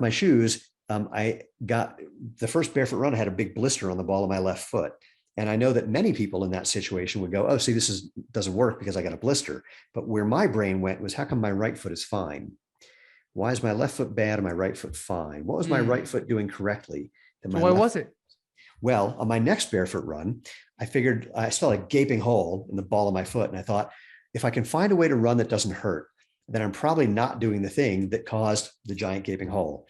my shoes, I got the first barefoot run. I had a big blister on the ball of my left foot. And I know that many people in that situation would go, oh, see, doesn't work because I got a blister. But where my brain went was, how come my right foot is fine? Why is my left foot bad and my right foot fine? What was my right foot doing correctly? So why was it? Well, on my next barefoot run, I figured I saw a gaping hole in the ball of my foot. And I thought, if I can find a way to run that doesn't hurt, then I'm probably not doing the thing that caused the giant gaping hole.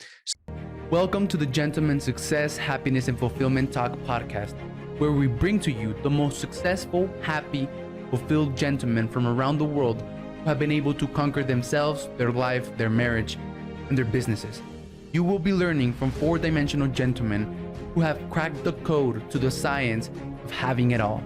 Welcome to the Gentleman Success, Happiness, and Fulfillment Talk podcast, where we bring to you the most successful, happy, fulfilled gentlemen from around the world who have been able to conquer themselves, their life, their marriage, and their businesses. You will be learning from four-dimensional gentlemen who have cracked the code to the science of having it all.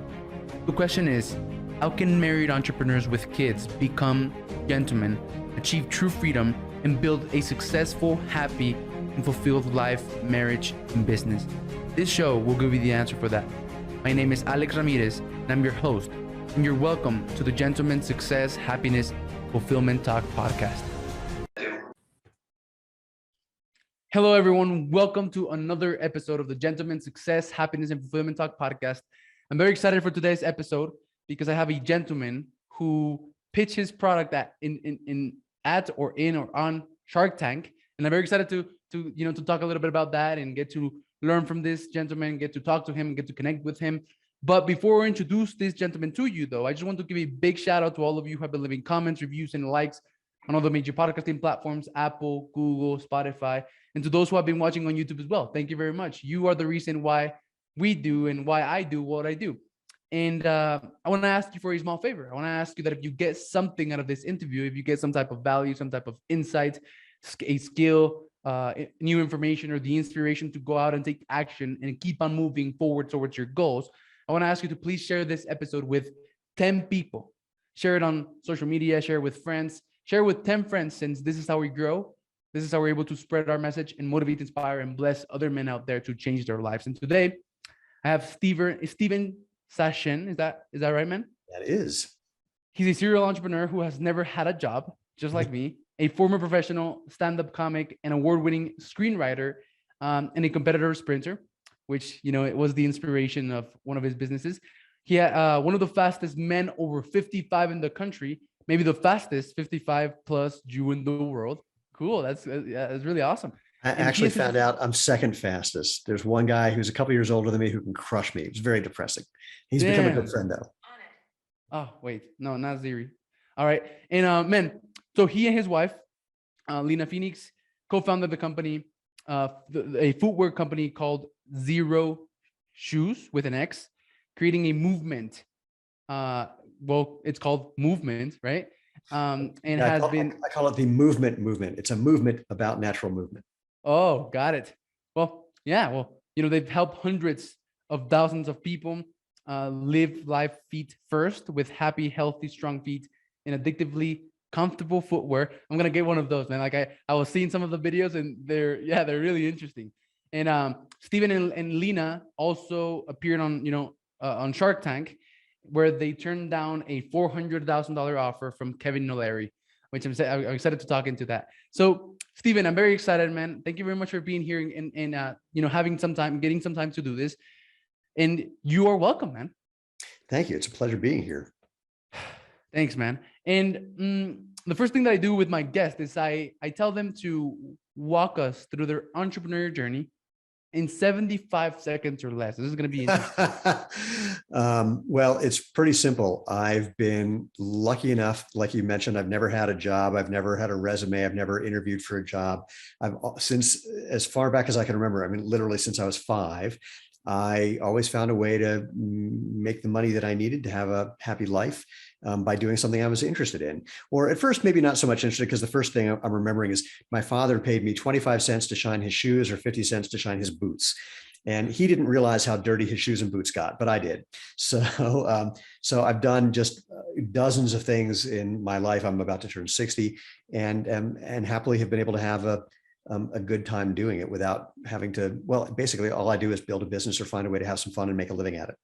The question is, how can married entrepreneurs with kids become gentlemen, achieve true freedom, and build a successful, happy, and fulfilled life, marriage, and business? This show will give you the answer for that. My name is Alex Ramirez, and I'm your host, and you're welcome to the Gentleman Success, Happiness, Fulfillment Talk podcast. Hello, everyone. Welcome to another episode of the Gentleman Success, Happiness, and Fulfillment Talk podcast. I'm very excited for today's episode because I have a gentleman who pitched his product on Shark Tank, and I'm very excited to talk a little bit about that and get to learn from this gentleman, get to talk to him, get to connect with him. But before we introduce this gentleman to you, though, I just want to give a big shout out to all of you who have been leaving comments, reviews, and likes on all the major podcasting platforms, Apple, Google, Spotify, and to those who have been watching on YouTube as well. Thank you very much. You are the reason why we do and why I do what I do. And I want to ask you for a small favor. I want to ask you that if you get something out of this interview, if you get some type of value, some type of insight, a skill, new information, or the inspiration to go out and take action and keep on moving forward towards your goals, I want to ask you to please share this episode with 10 people. Share it on social media, share it with friends, share with 10 friends, since this is how we grow. This is how we're able to spread our message and motivate, inspire, and bless other men out there to change their lives. And today I have Steven Sashen. Is that right, man? That is. He's a serial entrepreneur who has never had a job, just like me, a former professional stand-up comic and award-winning screenwriter, and a competitor sprinter, which, it was the inspiration of one of his businesses. He had one of the fastest men over 55 in the country, maybe the fastest 55 plus Jew in the world. Cool. That's really awesome. I actually found out I'm second fastest. There's one guy who's a couple years older than me who can crush me. It's very depressing. He's become a good friend, though. Oh, wait. No, not Ziri. All right. And man, so he and his wife, Lena Phoenix, co-founded the company, a footwear company called Xero Shoes with an X, creating a movement. Well, it's called Movement, right? I call it the movement. It's a movement about natural movement. Oh, got it. Well, yeah. Well, they've helped hundreds of thousands of people live life feet first with happy, healthy, strong feet and addictively comfortable footwear. I'm going to get one of those, man. Like I was seeing some of the videos and they're really interesting. And Steven and Lena also appeared on Shark Tank, where they turned down a $400,000 offer from Kevin Noleri, which I'm excited to talk into that. So, Steven, I'm very excited, man. Thank you very much for being here and having some time, getting some time to do this. And you are welcome, man. Thank you. It's a pleasure being here. Thanks, man. And the first thing that I do with my guests is I tell them to walk us through their entrepreneurial journey in 75 seconds or less. This is going to be interesting. Well, it's pretty simple. I've been lucky enough, like you mentioned, I've never had a job. I've never had a resume. I've never interviewed for a job. Since as far back as I can remember, literally since I was 5, I always found a way to make the money that I needed to have a happy life by doing something I was interested in. Or at first, maybe not so much interested, because the first thing I'm remembering is my father paid me 25 cents to shine his shoes or 50 cents to shine his boots. And he didn't realize how dirty his shoes and boots got, but I did. So I've done just dozens of things in my life. I'm about to turn 60 and happily have been able to have a good time doing it without having to, well, basically all I do is build a business or find a way to have some fun and make a living at it.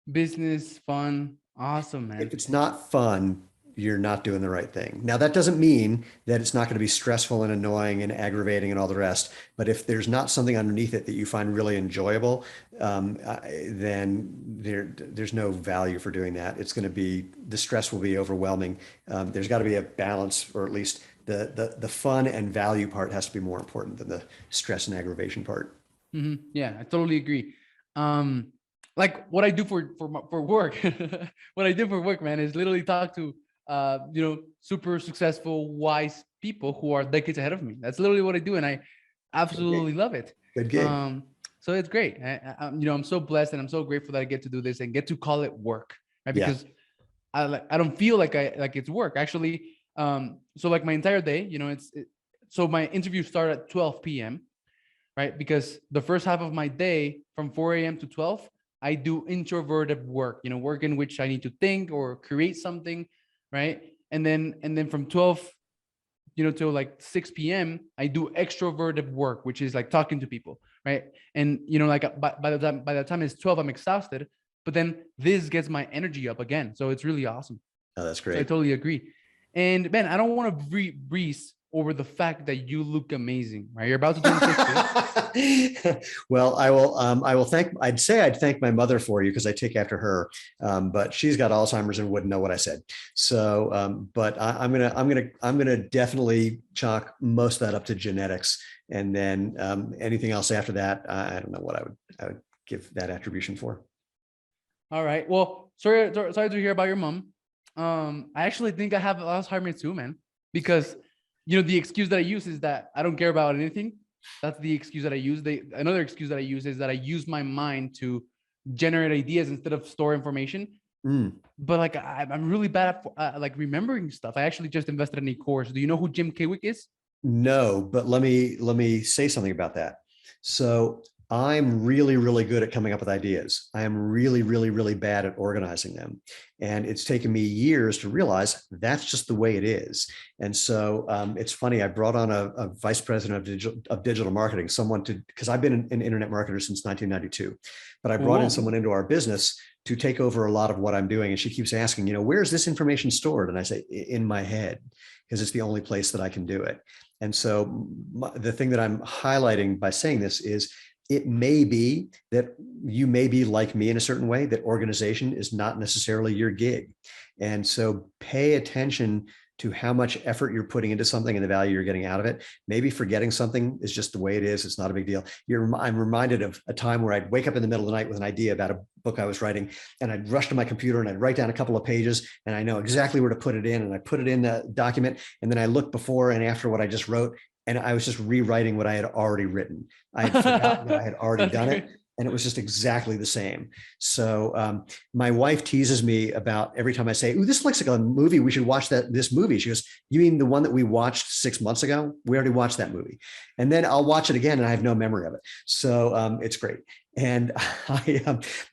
Business, fun. Awesome, man. If it's not fun, you're not doing the right thing. Now, that doesn't mean that it's not going to be stressful and annoying and aggravating and all the rest. But if there's not something underneath it that you find really enjoyable, then there's no value for doing that. It's going to be, the stress will be overwhelming. There's got to be a balance, or at least the fun and value part has to be more important than the stress and aggravation part. Yeah, I totally agree. Like what I do for work, what I do for work, man, is literally talk to super successful, wise people who are decades ahead of me. That's literally what I do, and I absolutely love it. Good gig. So it's great. I'm so blessed and I'm so grateful that I get to do this and get to call it work, right? Yeah. Because I don't feel like it's work actually. So like my entire day, so my interviews start at 12 p.m. right? Because the first half of my day from 4 a.m. to 12, I do introverted work, work in which I need to think or create something, right? And then from 12, till like 6 p.m., I do extroverted work, which is like talking to people, right? And like by the time it's 12, I'm exhausted, but then this gets my energy up again. So it's really awesome. Oh, that's So great. I totally agree. And Ben, I don't want to breeze over the fact that you look amazing, right? You're about to turn 60. Well, I'd say I'd thank my mother for you because I take after her. But she's got Alzheimer's and wouldn't know what I said. So, but I'm gonna definitely chalk most of that up to genetics. And then anything else after that, I don't know what I would give that attribution for. All right. Well, sorry to hear about your mom. I actually think I have Alzheimer's too, man, because the excuse that I use is that I don't care about anything. That's the excuse that I use. Another excuse that I use is that I use my mind to generate ideas instead of store information. But like I'm really bad at like remembering stuff. I actually just invested in a course. Do you know who Jim Kaywick is? No, but let me say something about that. So I'm really, really good at coming up with ideas. I am really, really, really bad at organizing them. And it's taken me years to realize that's just the way it is. And so it's funny, I brought on a vice president of digital marketing, because I've been an internet marketer since 1992, but I brought in someone into our business to take over a lot of what I'm doing. And she keeps asking, where's this information stored? And I say, in my head, because it's the only place that I can do it. And so the thing that I'm highlighting by saying this is, it may be that you may be like me in a certain way, that organization is not necessarily your gig. And so pay attention to how much effort you're putting into something and the value you're getting out of it. Maybe forgetting something is just the way it is. It's not a big deal. I'm reminded of a time where I'd wake up in the middle of the night with an idea about a book I was writing, and I'd rush to my computer and I'd write down a couple of pages, and I know exactly where to put it in, and I put it in the document, and then I look before and after what I just wrote, and I was just rewriting what I had already written. I had forgotten that I had already done it. And it was just exactly the same. So my wife teases me about every time I say, "Ooh, this looks like a movie. We should watch this movie." She goes, "You mean the one that we watched 6 months ago? We already watched that movie." And then I'll watch it again and I have no memory of it. So it's great. And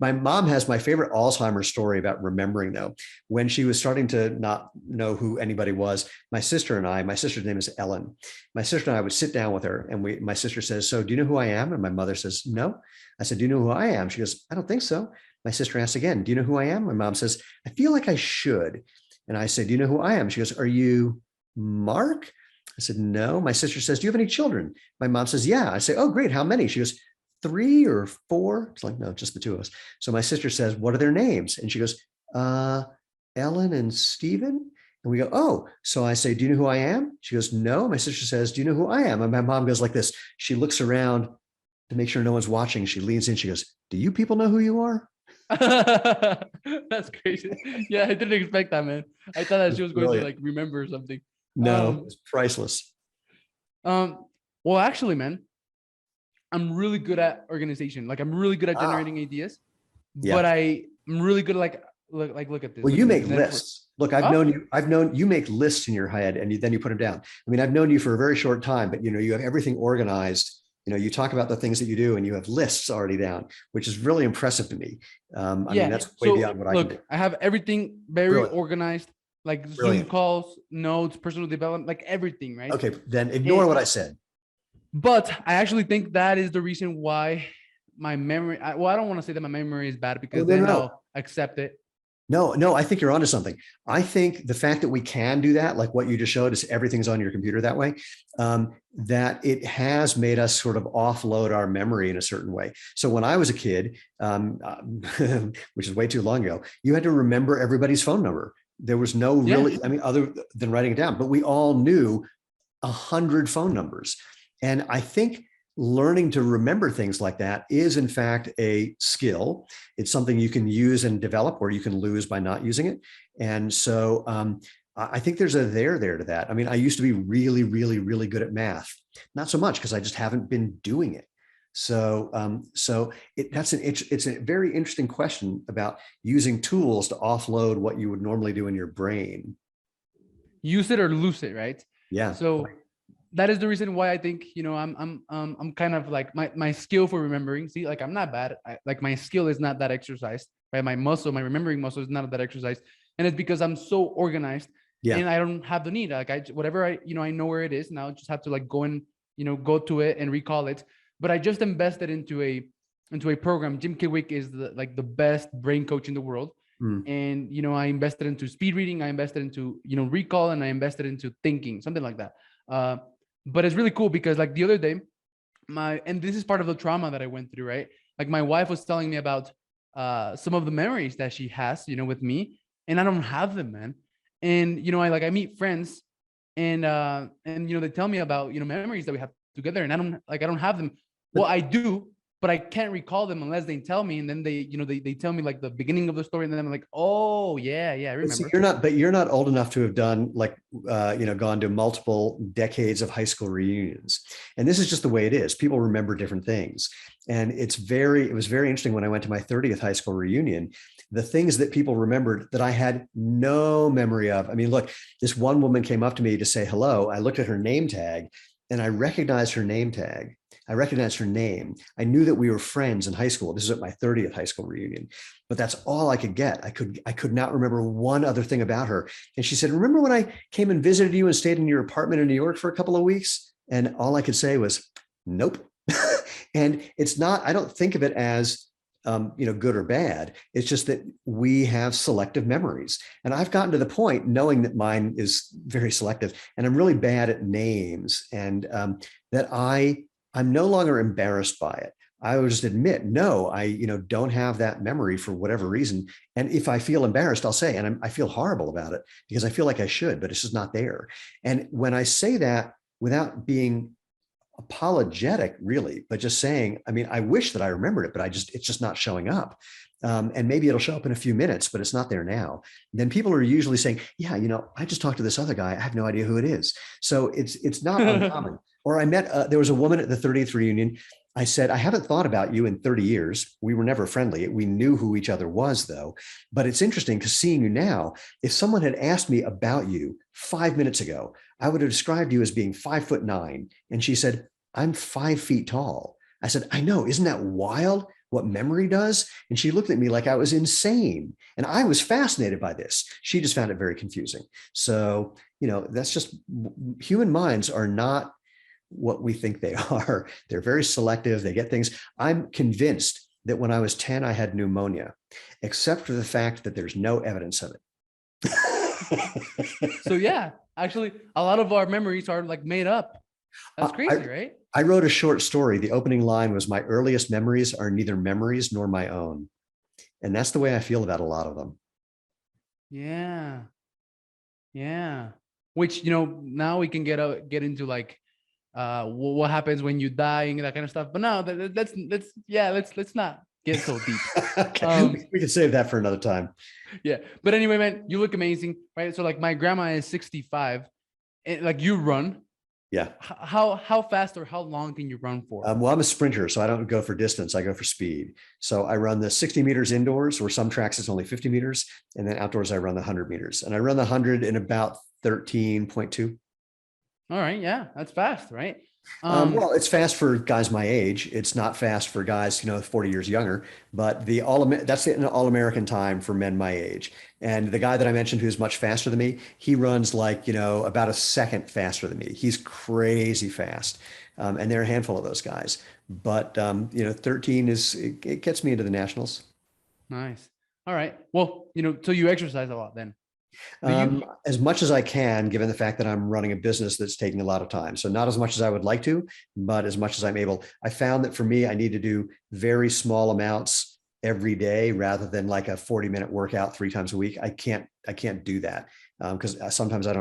my mom has my favorite Alzheimer's story about remembering, though. When she was starting to not know who anybody was, my sister's name is Ellen. My sister and I would sit down with her, and my sister says, "So do you know who I am?" And my mother says, "No." I said, "Do you know who I am?" She goes, "I don't think so." My sister asks again, "Do you know who I am?" My mom says, "I feel like I should." And I say, "Do you know who I am?" She goes, "Are you Mark?" I said, "No." My sister says, "Do you have any children?" My mom says, "Yeah." I say, "Oh, great. How many?" She goes, 3 or 4. It's like, "No, just the two of us." So my sister says, "What are their names?" And she goes, "Ellen and Steven." And we go, "Oh." So I say, "Do you know who I am?" She goes, "No." My sister says, "Do you know who I am?" And my mom goes like this. She looks around to make sure no one's watching. She leans in. She goes, "Do you people know who you are?" That's crazy. Yeah, I didn't expect that, man. I thought that she was going to like remember something. No, it's priceless. Well, actually, man, I'm really good at organization. Like I'm really good at generating ideas, but I'm really good at look at this. Well, look you at make this. lists. Look, I've known you make lists in your head, and then you put them down. I mean, I've known you for a very short time, but you have everything organized. You talk about the things that you do, and you have lists already down, which is really impressive to me. I mean, that's way beyond what I can do. I have everything very organized, like Zoom calls, notes, personal development, like everything, right? Okay, then ignore what I said. But I actually think that is the reason why my memory, I don't want to say that my memory is bad, because then I'll accept it. No, no, I think you're onto something. I think the fact that we can do that, like what you just showed, is everything's on your computer that way, that it has made us sort of offload our memory in a certain way. So when I was a kid, which is way too long ago, you had to remember everybody's phone number. There was no Yeah. really, I mean, other than writing it down, but we all knew 100 phone numbers. And I think learning to remember things like that is in fact a skill. It's something you can use and develop, or you can lose by not using it. And so I think there's a there to that. I mean, I used to be really, really, really good at math. Not so much because I just haven't been doing it. So, it's a very interesting question about using tools to offload what you would normally do in your brain. Use it or lose it, right? Yeah. So that is the reason why I think, I'm kind of like my skill for remembering. See, like I'm not bad. Like my skill is not that exercised, right? My remembering muscle is not that exercised, and it's because I'm so organized, Yeah. and I don't have the need. Like whatever I know where it is now. Just have to like go and go to it and recall it. But I just invested into a program. Jim Kiwick is the best brain coach in the world. Mm. And I invested into speed reading, I invested into recall, and I invested into thinking, something like that. uh, but it's really cool because like the other day, and this is part of the trauma that I went through, right? Like my wife was telling me about some of the memories that she has with me, and I don't have them, man. And I meet friends, and they tell me about memories that we have together, and I don't have them. Well, But I do, but I can't recall them unless they tell me, and then they tell me like the beginning of the story, and then I'm like, oh yeah, I But see, remember. you're not old enough to have done like, gone to multiple decades of high school reunions. And this is just the way it is. People remember different things. And it was very interesting when I went to my 30th high school reunion, the things that people remembered that I had no memory of. I mean, look, this one woman came up to me to say hello. I looked at her name tag and I recognized her name tag. I recognized her name. I knew that we were friends in high school. This is at my 30th high school reunion, but that's all I could get. I could not remember one other thing about her. And she said, "Remember when I came and visited you and stayed in your apartment in New York for a couple of weeks?" And all I could say was, "Nope." And it's not, I don't think of it as good or bad. It's just that we have selective memories. And I've gotten to the point knowing that mine is very selective and I'm really bad at names, and that I'm no longer embarrassed by it. I will just admit, no, I don't have that memory for whatever reason. And if I feel embarrassed, I'll say, and I feel horrible about it because I feel like I should, but it's just not there. And when I say that without being apologetic, really, but just saying, I mean, I wish that I remembered it, but it's just not showing up. And maybe it'll show up in a few minutes, but it's not there now. Then people are usually saying, yeah, I just talked to this other guy. I have no idea who it is. So it's not uncommon. Or I met, there was a woman at the 30th reunion. I said, I haven't thought about you in 30 years. We were never friendly. We knew who each other was, though. But it's interesting because seeing you now, if someone had asked me about you 5 minutes ago, I would have described you as being 5'9". And she said, I'm 5 feet tall. I said, I know. Isn't that wild what memory does? And she looked at me like I was insane. And I was fascinated by this. She just found it very confusing. So, that's just, human minds are not what we think they are. They're very selective. They get things. I'm convinced that when I was 10, I had pneumonia, except for the fact that there's no evidence of it. So yeah, actually, a lot of our memories are like made up. That's crazy, right? I wrote a short story. The opening line was, my earliest memories are neither memories nor my own. And that's the way I feel about a lot of them. Yeah, yeah. Which now we can get into like what happens when you die and that kind of stuff. But no, let's not get so deep. Okay, we can save that for another time. Yeah, but anyway, man, you look amazing, right? So like my grandma is 65, and like you run. Yeah. How fast or how long can you run for? Well, I'm a sprinter, so I don't go for distance. I go for speed. So I run the 60 meters indoors, or some tracks it's only 50 meters. And then outdoors, I run the 100 meters. And I run the 100 in about 13.2. All right. Yeah, that's fast, right? Well, it's fast for guys my age. It's not fast for guys, 40 years younger, but that's an all-American time for men my age. And the guy that I mentioned who's much faster than me, he runs like, about a second faster than me. He's crazy fast. And there are a handful of those guys. But, 13 it gets me into the nationals. Nice. All right. Well, so you exercise a lot then. Do you? As much as I can, given the fact that I'm running a business that's taking a lot of time. So not as much as I would like to, but as much as I'm able. I found that for me, I need to do very small amounts every day rather than like a 40-minute workout 3 times a week. I can't do that because sometimes I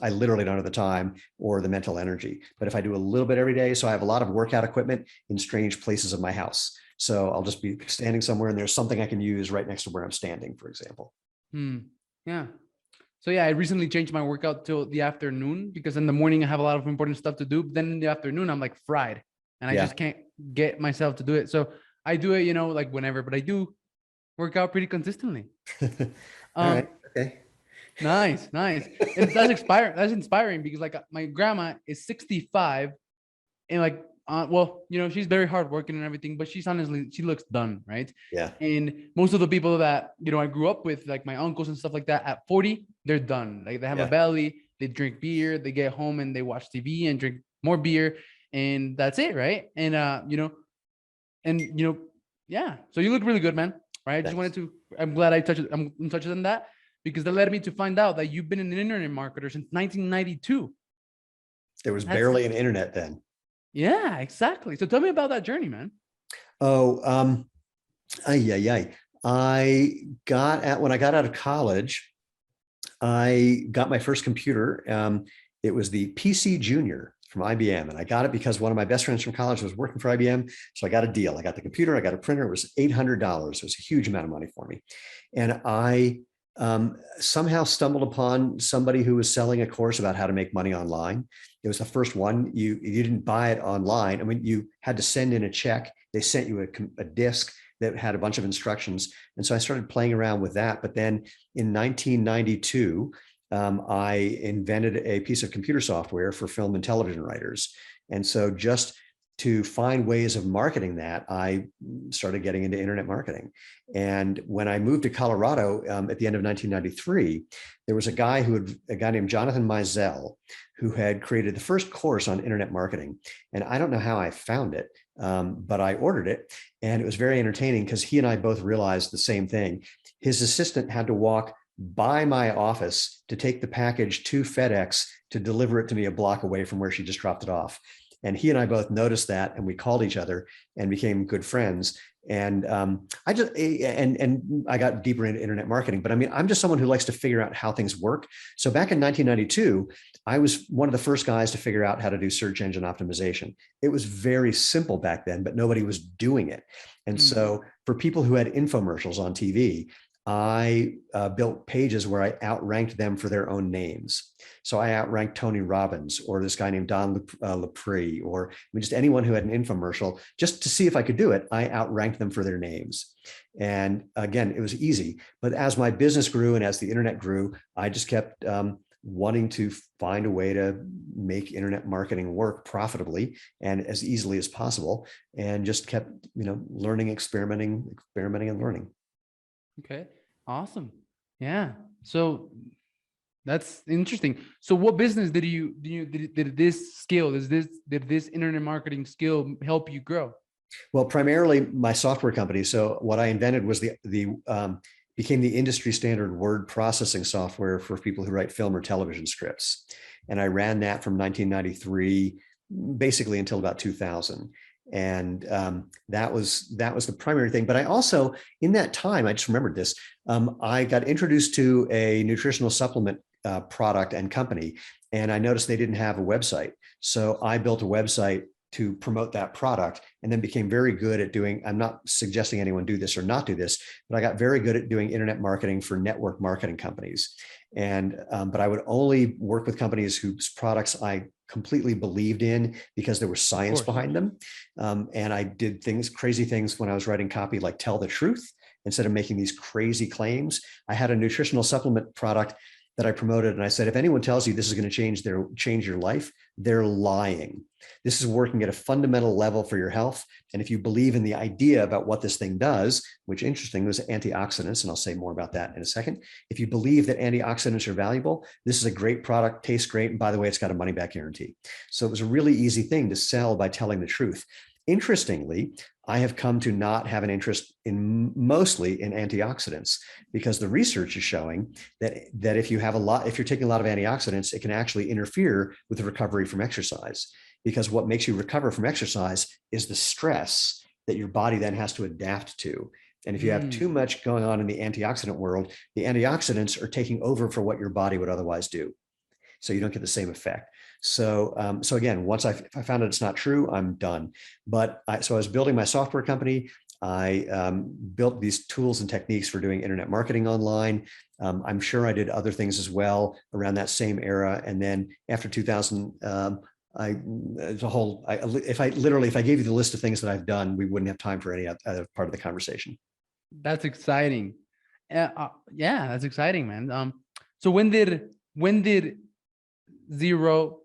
literally don't have the time or the mental energy. But if I do a little bit every day, so I have a lot of workout equipment in strange places of my house. So I'll just be standing somewhere and there's something I can use right next to where I'm standing, for example. Hmm. Yeah. So yeah, I recently changed my workout till the afternoon because in the morning I have a lot of important stuff to do. But then in the afternoon I'm like fried, and I Yeah. just can't get myself to do it. So I do it, like whenever, but I do work out pretty consistently. All right. Um, Okay. nice, nice, and that's inspiring. That's inspiring because like my grandma is 65, and like well, she's very hardworking and everything, but she looks done, right? Yeah. And most of the people that I grew up with, like my uncles and stuff like that, at 40 they're done. Like they have a Yeah. belly, they drink beer, they get home and they watch TV and drink more beer, and that's it, right? And and yeah, so you look really good, man. Right? I just Thanks. wanted to, I'm glad I'm touched on that, because that led me to find out that you've been an internet marketer since 1992. There was That's barely an internet then. Yeah, exactly. So tell me about that journey, man. Oh, yeah. When I got out of college, I got my first computer. It was the PC Junior from IBM. And I got it because one of my best friends from college was working for IBM. So I got a deal. I got the computer, I got a printer. It was $800. It was a huge amount of money for me. And I somehow stumbled upon somebody who was selling a course about how to make money online. It was the first one. You didn't buy it online. I mean, you had to send in a check. They sent you a disc that had a bunch of instructions. And so I started playing around with that. But then in 1992, I invented a piece of computer software for film and television writers. And so just to find ways of marketing that, I started getting into internet marketing. And when I moved to Colorado at the end of 1993, there was a guy named Jonathan Mizell, who had created the first course on internet marketing. And I don't know how I found it, but I ordered it. And it was very entertaining because he and I both realized the same thing. His assistant had to walk by my office to take the package to FedEx to deliver it to me a block away from where she just dropped it off. And he and I both noticed that, and we called each other and became good friends. And I got deeper into internet marketing. But I mean, I'm just someone who likes to figure out how things work. So back in 1992, I was one of the first guys to figure out how to do search engine optimization. It was very simple back then, but nobody was doing it. And so for people who had infomercials on TV, I built pages where I outranked them for their own names. So I outranked Tony Robbins or this guy named Don Lepre, or just anyone who had an infomercial, just to see if I could do it. I outranked them for their names. And again, it was easy. But as my business grew and as the internet grew, I just kept wanting to find a way to make internet marketing work profitably and as easily as possible, and just kept, learning, experimenting and learning. Okay. Awesome. Yeah. So that's interesting. So what business did this skill, did this internet marketing skill help you grow? Well, primarily my software company. So what I invented was became the industry standard word processing software for people who write film or television scripts. And I ran that from 1993, basically until about 2000. And that was the primary thing. But I also, in that time, I just remembered this, I got introduced to a nutritional supplement product and company, and I noticed they didn't have a website. So I built a website to promote that product, and then became very good at doing, I'm not suggesting anyone do this or not do this, but I got very good at doing internet marketing for network marketing companies. And, but I would only work with companies whose products I completely believed in because there was science behind them. And I did crazy things when I was writing copy, like tell the truth instead of making these crazy claims. I had a nutritional supplement product that I promoted, and I said, if anyone tells you this is going to change your life, they're lying. This is working at a fundamental level for your health. And if you believe in the idea about what this thing does, which interesting was antioxidants, and I'll say more about that in a second. If you believe that antioxidants are valuable, this is a great product, tastes great. And by the way, it's got a money back guarantee. So it was a really easy thing to sell by telling the truth. Interestingly, I have come to not have an interest in mostly in antioxidants because the research is showing that if you're taking a lot of antioxidants, it can actually interfere with the recovery from exercise. Because what makes you recover from exercise is the stress that your body then has to adapt to. And if you have too Mm, much going on in the antioxidant world, the antioxidants are taking over for what your body would otherwise do. So you don't get the same effect. So again, once I found out it's not true, I'm done. So I was building my software company. I built these tools and techniques for doing internet marketing online. I'm sure I did other things as well around that same era. And then after 2000, if I gave you the list of things that I've done, we wouldn't have time for any other part of the conversation. that's exciting. Yeah, that's exciting, man. So when did Xero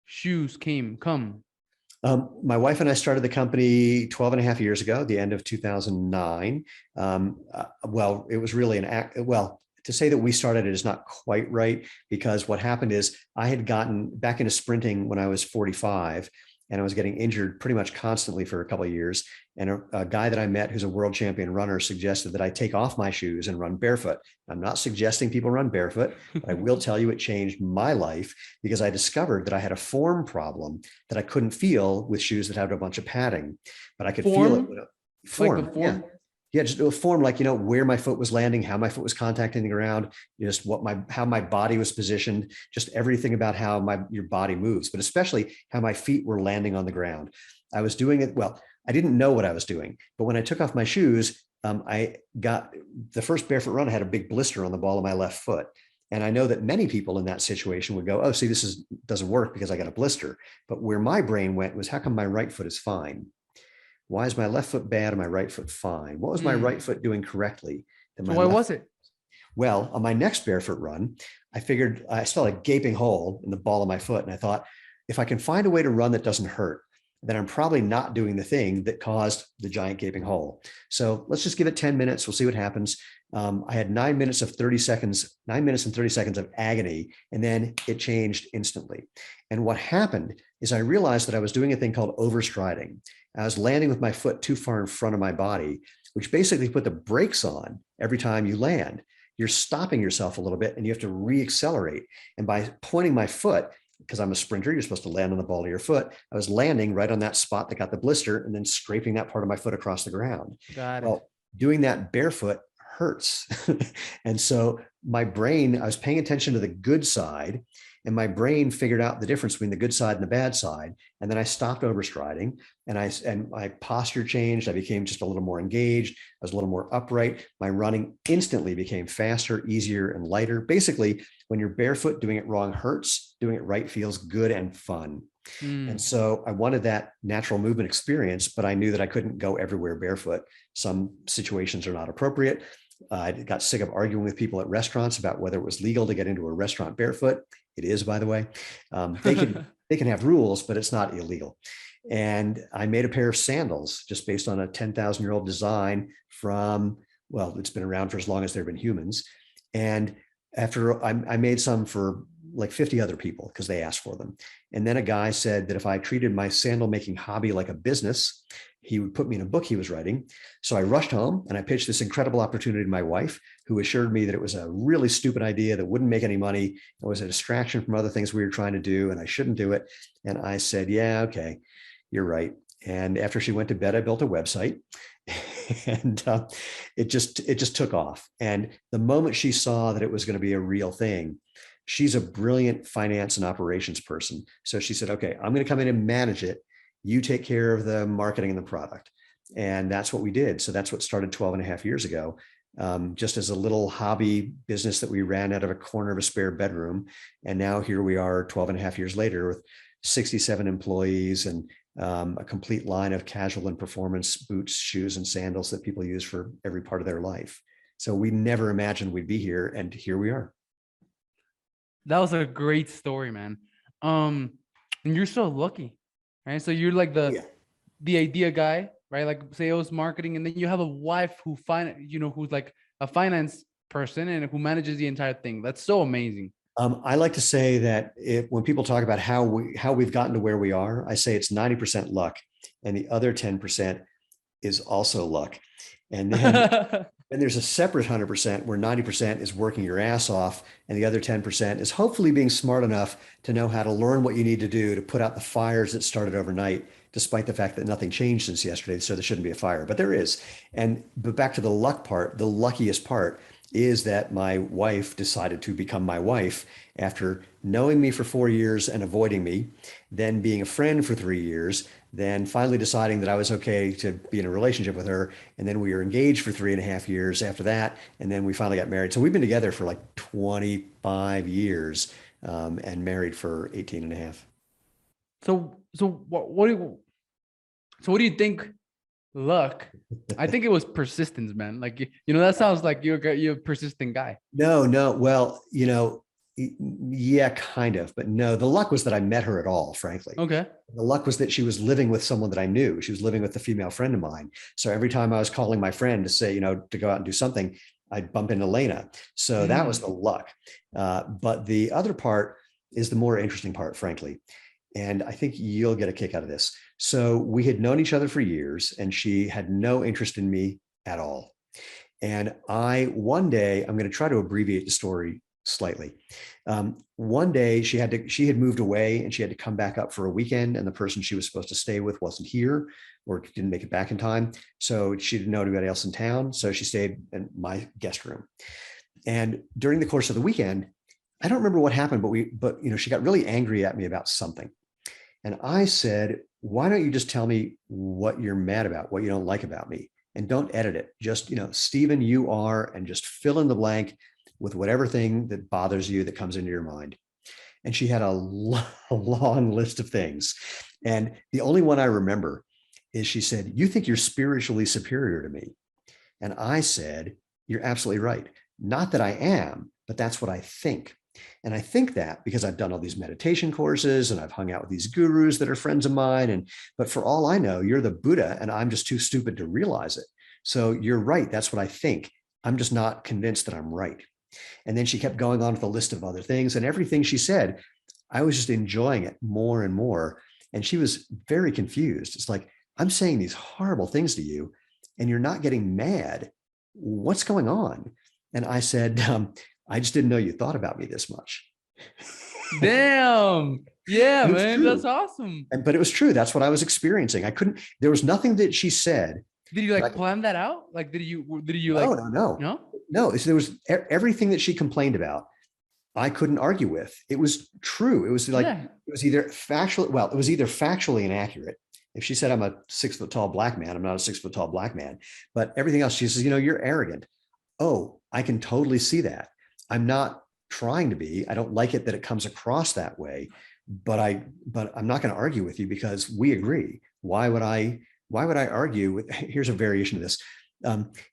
Shoes come? My wife and I started the company 12 and a half years ago, the end of 2009. Well, it was really to say that we started it is not quite right, because what happened is I had gotten back into sprinting when I was 45, and I was getting injured pretty much constantly for a couple of years. And a guy that I met who's a world champion runner suggested that I take off my shoes and run barefoot. I'm not suggesting people run barefoot, but I will tell you it changed my life, because I discovered that I had a form problem that I couldn't feel with shoes that had a bunch of padding, but I could feel it. Form, like the Form, yeah. form. Yeah, just a form, like, where my foot was landing, how my foot was contacting the ground, just how my body was positioned, just everything about how your body moves, but especially how my feet were landing on the ground. I was doing it well. I didn't know what I was doing, but when I took off my shoes, I got the first barefoot run. I had a big blister on the ball of my left foot. And I know that many people in that situation would go, "Oh, see, doesn't work because I got a blister." But where my brain went was, how come my right foot is fine? Why is my left foot bad and my right foot fine? What was my right Mm. foot doing correctly that So my why left? was it? Well, on my next barefoot run, I figured I still had a gaping hole in the ball of my foot. And I thought, if I can find a way to run that doesn't hurt, then I'm probably not doing the thing that caused the giant gaping hole. So let's just give it 10 minutes. We'll see what happens. I had 9 minutes and 30 seconds of agony, and then it changed instantly. And what happened is I realized that I was doing a thing called overstriding. I was landing with my foot too far in front of my body, which basically put the brakes on every time you land. You're stopping yourself a little bit and you have to reaccelerate. And by pointing my foot, because I'm a sprinter, you're supposed to land on the ball of your foot. I was landing right on that spot that got the blister and then scraping that part of my foot across the ground. Got it. Well, doing that barefoot hurts. And so I was paying attention to the good side, and my brain figured out the difference between the good side and the bad side. And then I stopped overstriding, and my posture changed. I became just a little more engaged. I was a little more upright. My running instantly became faster, easier, and lighter. Basically, when you're barefoot, doing it wrong hurts. Doing it right feels good and fun. And Mm. so I wanted that natural movement experience, but I knew that I couldn't go everywhere barefoot. Some situations are not appropriate. I got sick of arguing with people at restaurants about whether it was legal to get into a restaurant barefoot. It is, by the way. They can have rules, but it's not illegal. And I made a pair of sandals just based on a 10,000-year-old design it's been around for as long as there have been humans. And after I made some for like 50 other people because they asked for them. And then a guy said that if I treated my sandal making hobby like a business, he would put me in a book he was writing. So I rushed home and I pitched this incredible opportunity to my wife, who assured me that it was a really stupid idea that wouldn't make any money. It was a distraction from other things we were trying to do, and I shouldn't do it. And I said, "Yeah, okay, you're right." And after she went to bed, I built a website, and it just took off. And the moment she saw that it was going to be a real thing, she's a brilliant finance and operations person. So she said, "Okay, I'm going to come in and manage it. You take care of the marketing and the product." And that's what we did. So that's what started 12 and a half years ago, just as a little hobby business that we ran out of a corner of a spare bedroom. And now here we are 12 and a half years later with 67 employees and a complete line of casual and performance boots, shoes, and sandals that people use for every part of their life. So we never imagined we'd be here, and here we are. That was a great story, man. And you're so lucky, right? So you're like Oh, yeah. the idea guy, right? Like sales, marketing, and then you have a wife who's like a finance person and who manages the entire thing. That's so amazing. I like to say that when people talk about how we've gotten to where we are, I say it's 90% luck, and the other 10% is also luck. And then and there's a separate 100% where 90% is working your ass off, and the other 10% is hopefully being smart enough to know how to learn what you need to do to put out the fires that started overnight, despite the fact that nothing changed since yesterday. So there shouldn't be a fire, but there is. But back to the luck part, the luckiest part is that my wife decided to become my wife after knowing me for 4 years and avoiding me, then being a friend for 3 years, then finally deciding that I was okay to be in a relationship with her. And then we were engaged for 3.5 years after that. And then we finally got married. So we've been together for like 25 years, and married for 18 and a half. What do you think? Luck. I think it was persistence, man. Like, that sounds like you're a persistent guy. No. Well, yeah, kind of, but no, the luck was that I met her at all, frankly. Okay. The luck was that she was living with someone that I knew. She was living with a female friend of mine. So every time I was calling my friend to say, to go out and do something, I'd bump into Lena. So that was the luck. But the other part is the more interesting part, frankly. And I think you'll get a kick out of this. So we had known each other for years, and she had no interest in me at all. And one day, I'm going to try to abbreviate the story slightly. One day she had moved away, and she had to come back up for a weekend, and the person she was supposed to stay with wasn't here or didn't make it back in time. So she didn't know anybody else in town. So she stayed in my guest room. And during the course of the weekend, I don't remember what happened, but she got really angry at me about something. And I said, why don't you just tell me what you're mad about, what you don't like about me, and don't edit it. Just, Steven, you are, and just fill in the blank with whatever thing that bothers you that comes into your mind. And she had a long list of things. And the only one I remember is she said, you think you're spiritually superior to me. And I said, you're absolutely right. Not that I am, but that's what I think. And I think that because I've done all these meditation courses and I've hung out with these gurus that are friends of mine. But for all I know, you're the Buddha, and I'm just too stupid to realize it. So you're right. That's what I think. I'm just not convinced that I'm right. And then she kept going on with a list of other things, and everything she said, I was just enjoying it more and more. And she was very confused. It's like, I'm saying these horrible things to you, and you're not getting mad. What's going on? And I said, I just didn't know you thought about me this much. Damn. Yeah, man. True. That's awesome. But it was true. That's what I was experiencing. There was nothing that she said. Did you plan that out? Like, did you No. So there was everything that she complained about, I couldn't argue with. It was true. It was like, It was either factually inaccurate. If she said I'm a 6 foot tall black man, I'm not a 6 foot tall black man. But everything else, she says, you're arrogant. Oh, I can totally see that. I'm not trying to be. I don't like it that it comes across that way, but I'm not going to argue with you because we agree. Why would I argue with? Here's a variation of this.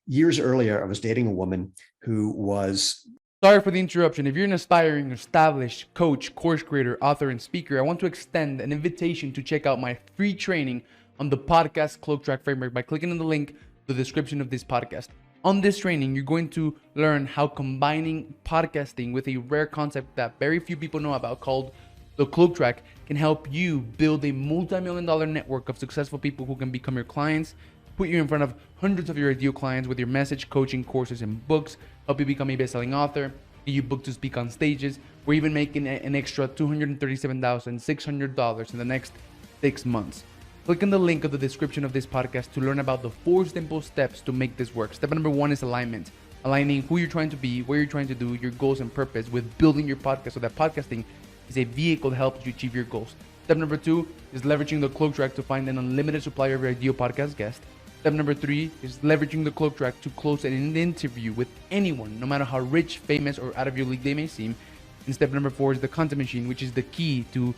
Years earlier, I was dating a woman who was. Sorry for the interruption. If you're an aspiring, established coach, course creator, author, and speaker, I want to extend an invitation to check out my free training on the podcast Cloak Track Framework by clicking on the link in the description of this podcast. On this training, you're going to learn how combining podcasting with a rare concept that very few people know about called the Cloak Track can help you build a multi-million-dollar network of successful people who can become your clients, put you in front of hundreds of your ideal clients with your message, coaching, courses, and books, help you become a best-selling author, get you booked to speak on stages, or even making an extra $237,600 in the next 6 months. Click on the link of the description of this podcast to learn about the 4 simple steps to make this work. Step number 1 is alignment. Aligning who you're trying to be, what you're trying to do, your goals and purpose with building your podcast so that podcasting is a vehicle that helps you achieve your goals. Step number 2 is leveraging the Cloak Track to find an unlimited supply of your ideal podcast guest. Step number 3 is leveraging the Cloak Track to close an interview with anyone, no matter how rich, famous, or out of your league they may seem. And step number 4 is the content machine, which is the key to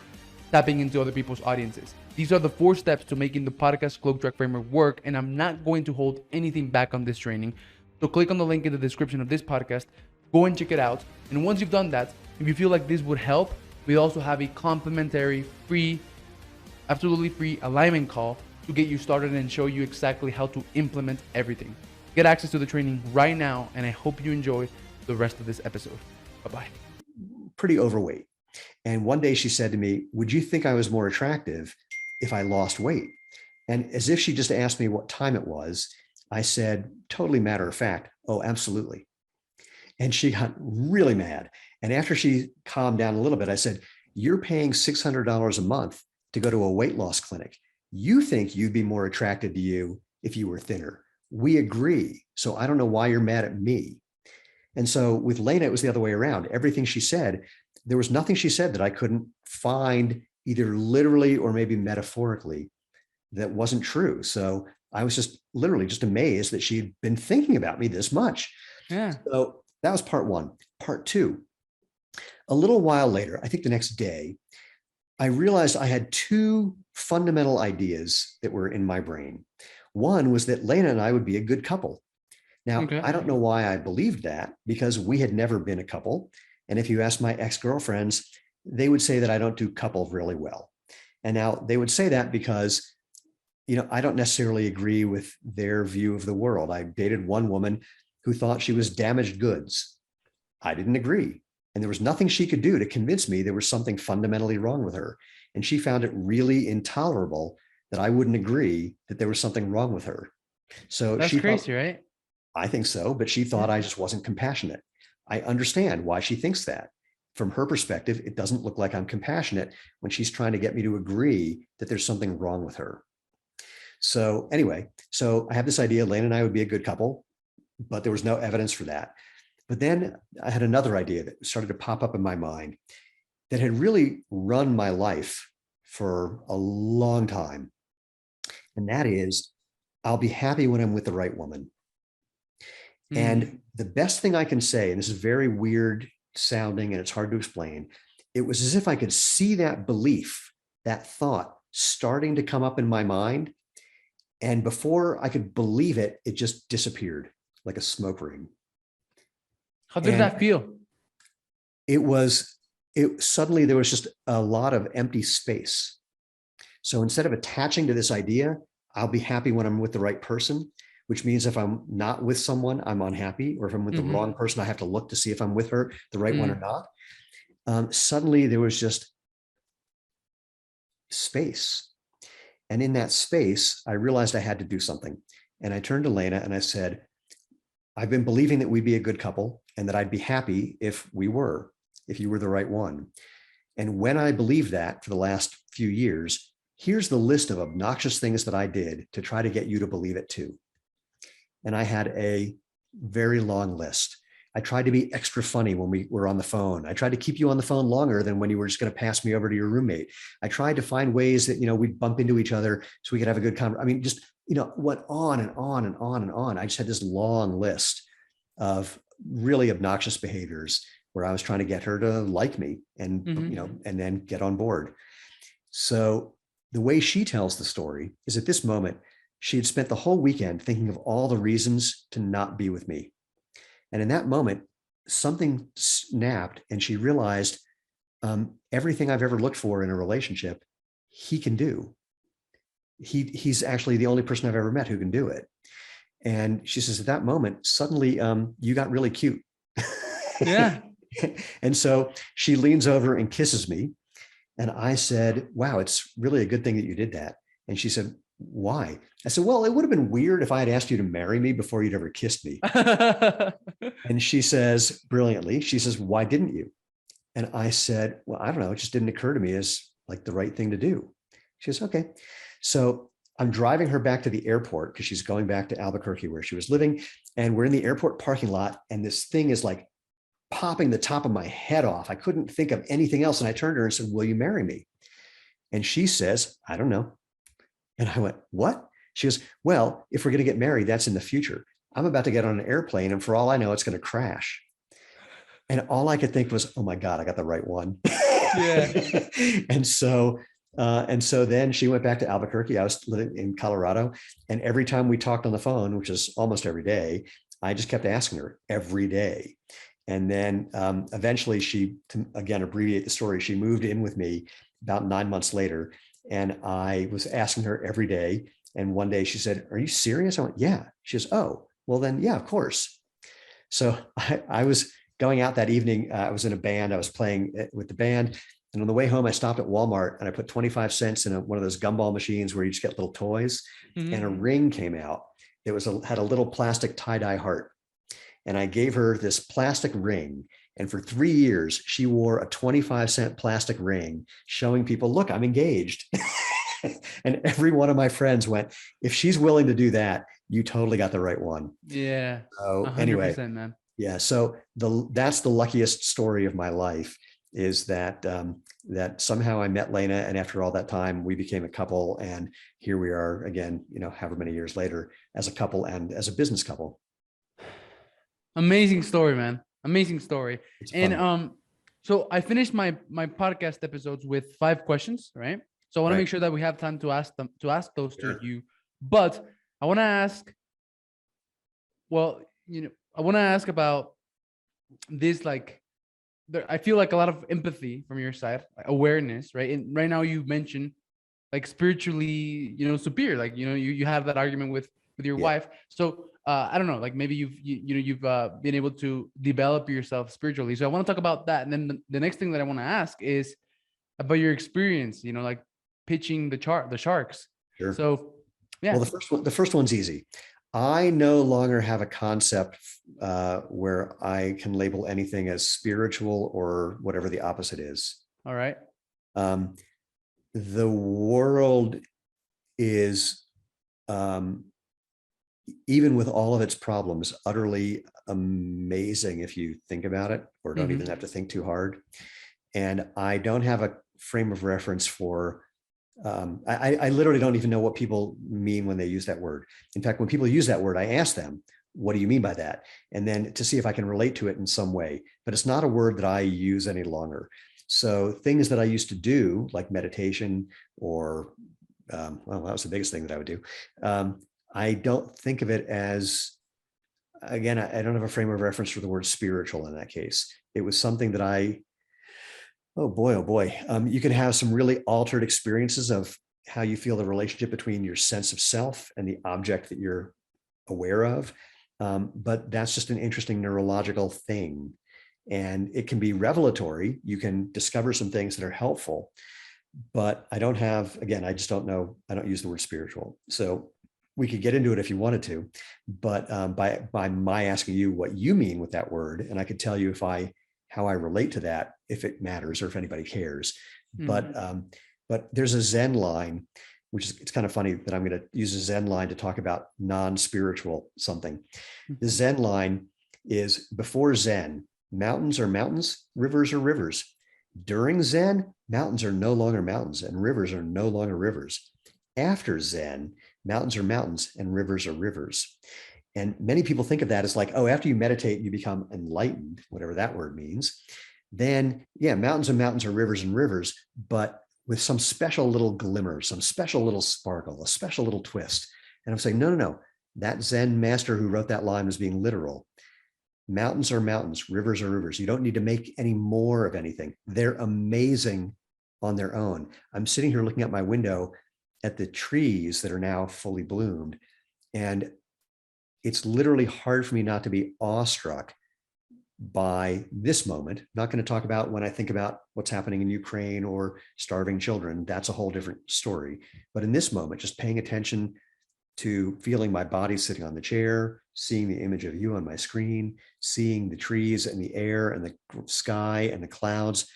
tapping into other people's audiences. These are the 4 steps to making the podcast Cloak Track Framework work, and I'm not going to hold anything back on this training. So click on the link in the description of this podcast, go and check it out. And once you've done that, if you feel like this would help, we also have a complimentary, absolutely free alignment call to get you started and show you exactly how to implement everything. Get access to the training right now, and I hope you enjoy the rest of this episode. Bye-bye. pretty overweight. And one day she said to me, would you think I was more attractive if I lost weight? And as if she just asked me what time it was, I said, totally matter of fact, oh, absolutely. And she got really mad. And after she calmed down a little bit, I said, you're paying $600 a month to go to a weight loss clinic. You think you'd be more attracted to you if you were thinner. We agree. So I don't know why you're mad at me. And so with Lena, it was the other way around. Everything she said, there was nothing she said that I couldn't find either literally or maybe metaphorically that wasn't true. So I was just literally just amazed that she'd been thinking about me this much. Yeah. So that was part one. Part two, a little while later, I think the next day, I realized I had two fundamental ideas that were in my brain. One was that Lena and I would be a good couple. Now, Okay. I don't know why I believed that, because we had never been a couple. And if you ask my ex-girlfriends, they would say that I don't do couple really well. And now they would say that because, I don't necessarily agree with their view of the world. I dated one woman who thought she was damaged goods. I didn't agree. And there was nothing she could do to convince me there was something fundamentally wrong with her. And she found it really intolerable that I wouldn't agree that there was something wrong with her. So That's she crazy, thought, right? I think so, but she thought I just wasn't compassionate. I understand why she thinks that. From her perspective, it doesn't look like I'm compassionate when she's trying to get me to agree that there's something wrong with her. So anyway, so I have this idea, Lane and I would be a good couple, but there was no evidence for that. But then I had another idea that started to pop up in my mind that had really run my life for a long time. And that is, I'll be happy when I'm with the right woman. And the best thing I can say, and this is very weird sounding and it's hard to explain, it was as if I could see that belief, that thought starting to come up in my mind. And before I could believe it, it just disappeared like a smoke ring. How did that feel? It suddenly there was just a lot of empty space. So instead of attaching to this idea, I'll be happy when I'm with the right person, which means if I'm not with someone, I'm unhappy, or if I'm with the wrong person, I have to look to see if I'm with her, the right one or not. Suddenly there was just space. And in that space, I realized I had to do something. And I turned to Lena and I said, I've been believing that we'd be a good couple and that I'd be happy if you were the right one. And when I believed that for the last few years, here's the list of obnoxious things that I did to try to get you to believe it too. And I had a very long list. I tried to be extra funny when we were on the phone. I tried to keep you on the phone longer than when you were just going to pass me over to your roommate. I tried to find ways that, we'd bump into each other so we could have a good conversation. I mean, just, went on and on and on and on. I just had this long list of really obnoxious behaviors where I was trying to get her to like me and, and then get on board. So the way she tells the story is at this moment, she had spent the whole weekend thinking of all the reasons to not be with me. And in that moment, something snapped and she realized everything I've ever looked for in a relationship, he can do. He's actually the only person I've ever met who can do it. And she says, at that moment, suddenly you got really cute. Yeah. And so she leans over and kisses me. And I said, wow, it's really a good thing that you did that. And she said, why? I said, well, it would have been weird if I had asked you to marry me before you'd ever kissed me. And she says, brilliantly, she says, why didn't you? And I said, well, I don't know. It just didn't occur to me as like the right thing to do. She says, okay. So I'm driving her back to the airport because she's going back to Albuquerque where she was living. And we're in the airport parking lot. And this thing is like popping the top of my head off. I couldn't think of anything else. And I turned to her and said, will you marry me? And she says, I don't know. And I went, what? She goes, well, if we're going to get married, that's in the future. I'm about to get on an airplane. And for all I know, it's going to crash. And all I could think was, oh my God, I got the right one. Yeah. And so then she went back to Albuquerque. I was living in Colorado. And every time we talked on the phone, which is almost every day, I just kept asking her every day. And then eventually she, to again, abbreviate the story, she moved in with me about 9 months later. And I was asking her every day. And one day she said, are you serious? I went, yeah. She goes, oh, well then, yeah, of course. So I was going out that evening. I was in a band. I was playing with the band. And on the way home, I stopped at Walmart and I put 25 cents in one of those gumball machines where you just get little toys. And a Mhm. ring came out. It had a little plastic tie-dye heart. And I gave her this plastic ring. And for 3 years, she wore a 25-cent plastic ring showing people, look, I'm engaged. And every one of my friends went, if she's willing to do that, you totally got the right one. Yeah, So anyway, 100%, man. yeah. So that's the luckiest story of my life, is that that somehow I met Lena, and after all that time, we became a couple, and here we are again, however many years later, as a couple and as a business couple. Amazing story, man. Amazing story. It's a And fun one. so I finished my podcast episodes with 5 questions, right? So I want to Right. make sure that we have time to ask those to Sure. you. But I want to ask, well, I want to ask about this, like, I feel like a lot of empathy from your side, like awareness, right? And right now you mentioned like spiritually, superior, like, you have that argument with your Yeah. wife. So I don't know, like maybe you've been able to develop yourself spiritually. So I want to talk about that. And then the next thing that I want to ask is about your experience, like pitching the sharks. Sure. So Well, yeah. the first one's easy. I no longer have a concept where I can label anything as spiritual or whatever the opposite is. All right. Um, the world is, um, even with all of its problems, utterly amazing if you think about it, or don't even Mm-hmm. have to think too hard. And I don't have a frame of reference for, I literally don't even know what people mean when they use that word. In fact, when people use that word, I ask them, what do you mean by that? And then to see if I can relate to it in some way, but it's not a word that I use any longer. So things that I used to do, like meditation, or, well, that was the biggest thing that I would do. I don't think of it as, again, I don't have a frame of reference for the word spiritual in that case. It was something that oh boy, oh boy. You can have some really altered experiences of how you feel the relationship between your sense of self and the object that you're aware of. But that's just an interesting neurological thing. And it can be revelatory. You can discover some things that are helpful, but I don't have, again, I just don't know. I don't use the word spiritual. So we could get into it if you wanted to, but by my asking you what you mean with that word, and I could tell you how I relate to that, if it matters or if anybody cares. Mm-hmm. But there's a Zen line, which is, it's kind of funny that I'm going to use a Zen line to talk about non-spiritual something. The Zen line is, before Zen, mountains are mountains, rivers are rivers. During Zen, mountains are no longer mountains and rivers are no longer rivers. After Zen, mountains are mountains and rivers are rivers. And many people think of that as like, oh, after you meditate, you become enlightened, whatever that word means. Then, yeah, mountains and mountains are rivers and rivers, but with some special little glimmer, some special little sparkle, a special little twist. And I'm saying, no, no, no. That Zen master who wrote that line was being literal. Mountains are mountains, rivers are rivers. You don't need to make any more of anything. They're amazing on their own. I'm sitting here looking out my window at the trees that are now fully bloomed. And it's literally hard for me not to be awestruck by this moment. I'm not going to talk about when I think about what's happening in Ukraine or starving children. That's a whole different story. But in this moment, just paying attention to feeling my body sitting on the chair, seeing the image of you on my screen, seeing the trees and the air and the sky and the clouds.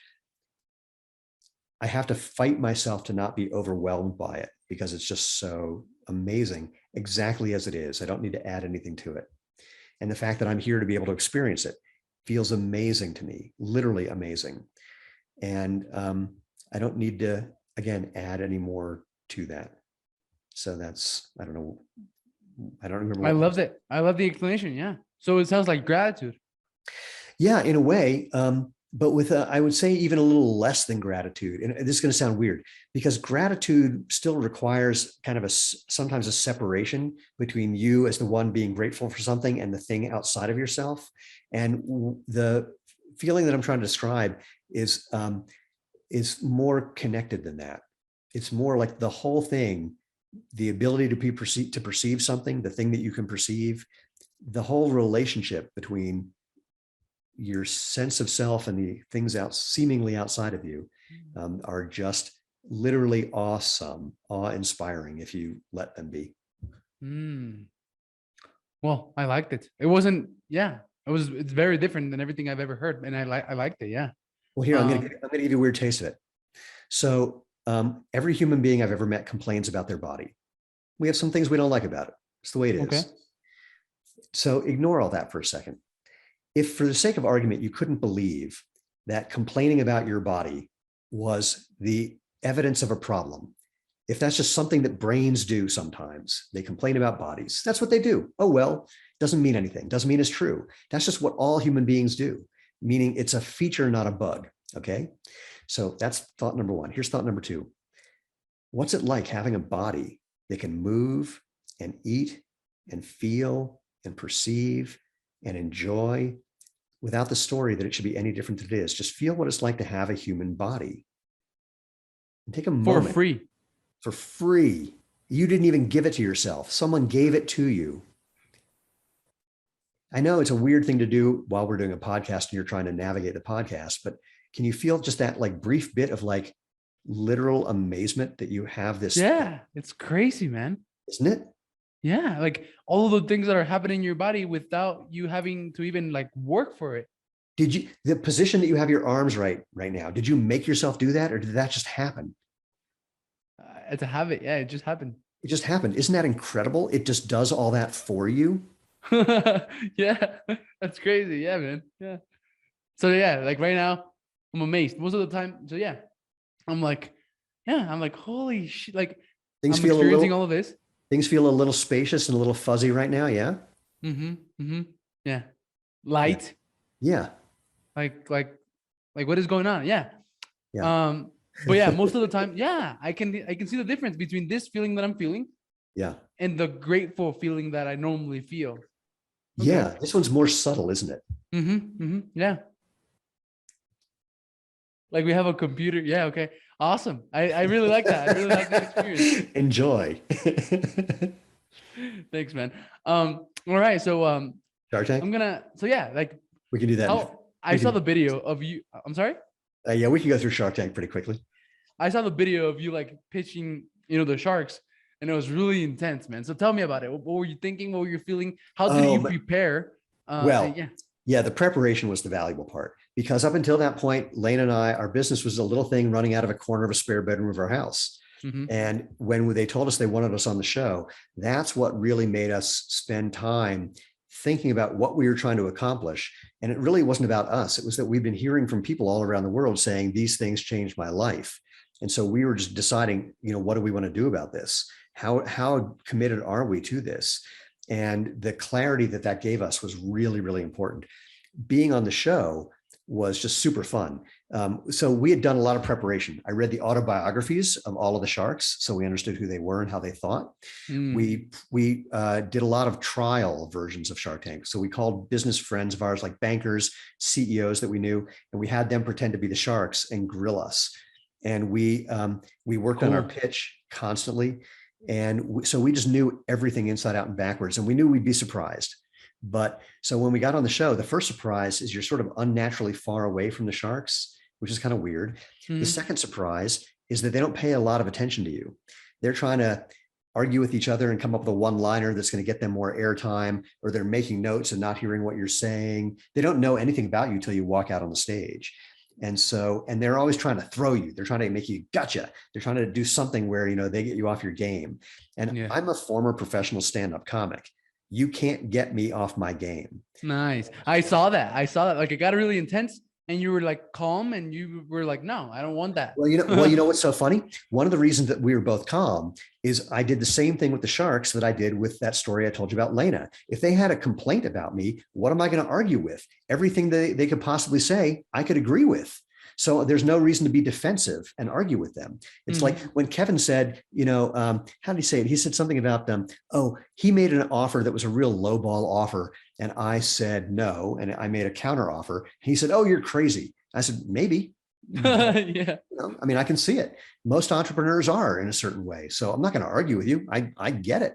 I have to fight myself to not be overwhelmed by it because it's just so amazing, exactly as it is. I don't need to add anything to it. And the fact that I'm here to be able to experience it feels amazing to me, literally amazing. And I don't need to, again, add any more to that. So that's, I don't know. I don't remember I what. loved it. I love the explanation. Yeah. So it sounds like gratitude. Yeah, in a way. But with, I would say, even a little less than gratitude. And this is going to sound weird because gratitude still requires kind of sometimes a separation between you as the one being grateful for something and the thing outside of yourself. And the feeling that I'm trying to describe is more connected than that. It's more like the whole thing, the ability to perceive something, the thing that you can perceive, the whole relationship between your sense of self and the things out seemingly outside of you are just literally awesome, awe-inspiring if you let them be. Mm. Well, I liked it. It wasn't, yeah, it's very different than everything I've ever heard. And I liked it. Yeah. Well, here, I'm going to give you a weird taste of it. So every human being I've ever met complains about their body. We have some things we don't like about it. It's the way it is. Okay. So ignore all that for a second. If for the sake of argument, you couldn't believe that complaining about your body was the evidence of a problem, if that's just something that brains do sometimes, they complain about bodies. That's what they do. Oh, well, doesn't mean anything. Doesn't mean it's true. That's just what all human beings do, meaning it's a feature, not a bug. Okay. So that's thought number one. Here's thought number two. What's it like having a body that can move and eat and feel and perceive and enjoy without the story that it should be any different than it is? Just feel what it's like to have a human body. And take a moment. For free. For free. You didn't even give it to yourself. Someone gave it to you. I know it's a weird thing to do while we're doing a podcast and you're trying to navigate the podcast, but can you feel just that like brief bit of like literal amazement that you have this? Yeah, it's crazy, man. Isn't it? Yeah, like all of the things that are happening in your body without you having to even like work for it. Did you, the position that you have your arms right now, did you make yourself do that or did that just happen? It's a habit. Yeah, it just happened. It just happened. Isn't that incredible? It just does all that for you. Yeah, that's crazy. Yeah, man. Yeah. So yeah, like right now, I'm amazed most of the time. So yeah, I'm like, holy shit! Like Things I'm feel experiencing all of this. Things feel a little spacious and a little fuzzy right now. Yeah. Mm-hmm. Mm-hmm. Yeah. Light. Yeah. Like what is going on? Yeah. Yeah. But yeah, most of the time, yeah, I can see the difference between this feeling that I'm feeling, yeah, and the grateful feeling that I normally feel. Okay. Yeah, this one's more subtle, isn't it? Mm-hmm. Mm-hmm. Yeah. Like we have a computer. Yeah. Okay. Awesome. I really like that. I really like that experience. Enjoy. Thanks, man. All right. So Shark Tank. So yeah, like we can do that. I saw the video of you. I'm sorry. Yeah, we can go through Shark Tank pretty quickly. I saw the video of you like pitching, the sharks, and it was really intense, man. So tell me about it. What were you thinking? What were you feeling? How did you prepare? Yeah, the preparation was the valuable part, because up until that point, Lane and I, our business was a little thing running out of a corner of a spare bedroom of our house. Mm-hmm. And when they told us they wanted us on the show, that's what really made us spend time thinking about what we were trying to accomplish. And it really wasn't about us. It was that we've been hearing from people all around the world saying these things changed my life. And so we were just deciding, what do we want to do about this? How committed are we to this? And the clarity that gave us was really, really important. Being on the show was just super fun. So we had done a lot of preparation. I read the autobiographies of all of the sharks, so we understood who they were and how they thought. We did a lot of trial versions of Shark Tank. So we called business friends of ours, like bankers, CEOs that we knew, and we had them pretend to be the sharks and grill us. And we worked on our pitch constantly. And so we just knew everything inside out and backwards, and we knew we'd be surprised. But so when we got on the show, the first surprise is you're sort of unnaturally far away from the sharks, which is kind of weird. Mm-hmm. The second surprise is that they don't pay a lot of attention to you. They're trying to argue with each other and come up with a one-liner that's going to get them more airtime, or they're making notes and not hearing what you're saying. They don't know anything about you till you walk out on the stage. And they're always trying to throw you. They're trying to make you gotcha. They're trying to do something where, they get you off your game. And I'm a former professional stand-up comic. You can't get me off my game. Nice. I saw that. Like it got really intense, and you were like calm, and you were like, no, I don't want that. Well, you know what's so funny? One of the reasons that we were both calm is I did the same thing with the sharks that I did with that story I told you about Lena. If they had a complaint about me, what am I going to argue with? Everything they could possibly say, I could agree with. So there's no reason to be defensive and argue with them. It's like when Kevin said, how did he say it? He said something about he made an offer that was a real lowball offer. And I said, no. And I made a counter offer. He said, oh, you're crazy. I said, maybe. Yeah. I can see it. Most entrepreneurs are in a certain way. So I'm not going to argue with you. I get it.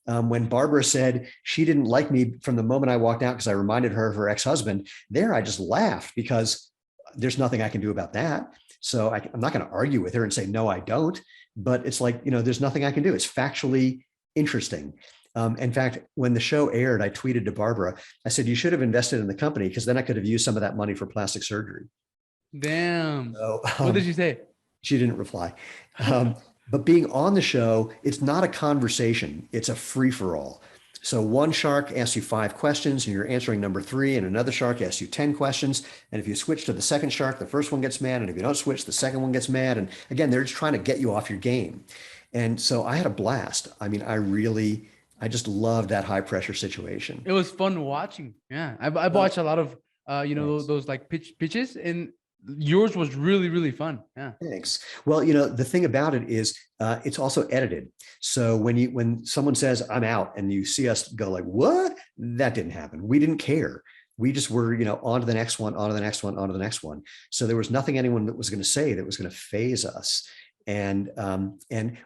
When Barbara said she didn't like me from the moment I walked out because I reminded her of her ex-husband, there I just laughed because there's nothing I can do about that. So I'm not going to argue with her and say, no, I don't. But it's like, there's nothing I can do. It's factually interesting. In fact, when the show aired, I tweeted to Barbara, I said, you should have invested in the company because then I could have used some of that money for plastic surgery. Damn. So, What did she say? she didn't reply. But being on the show, it's not a conversation, it's a free for all. So one shark asks you 5 questions and you're answering number 3, and another shark asks you 10 questions. And if you switch to the second shark, the first one gets mad. And if you don't switch, the second one gets mad. And again, they're just trying to get you off your game. And so I had a blast. I mean, I just loved that high pressure situation. It was fun watching. Yeah. I've watched a lot of, those like pitches, and yours was really, really fun. Yeah. Thanks. Well, the thing about it is it's also edited. So when someone says I'm out and you see us go like, what? That didn't happen. We didn't care. We just were, on to the next one, on to the next one, on to the next one. So there was nothing anyone that was going to say that was going to phase us. And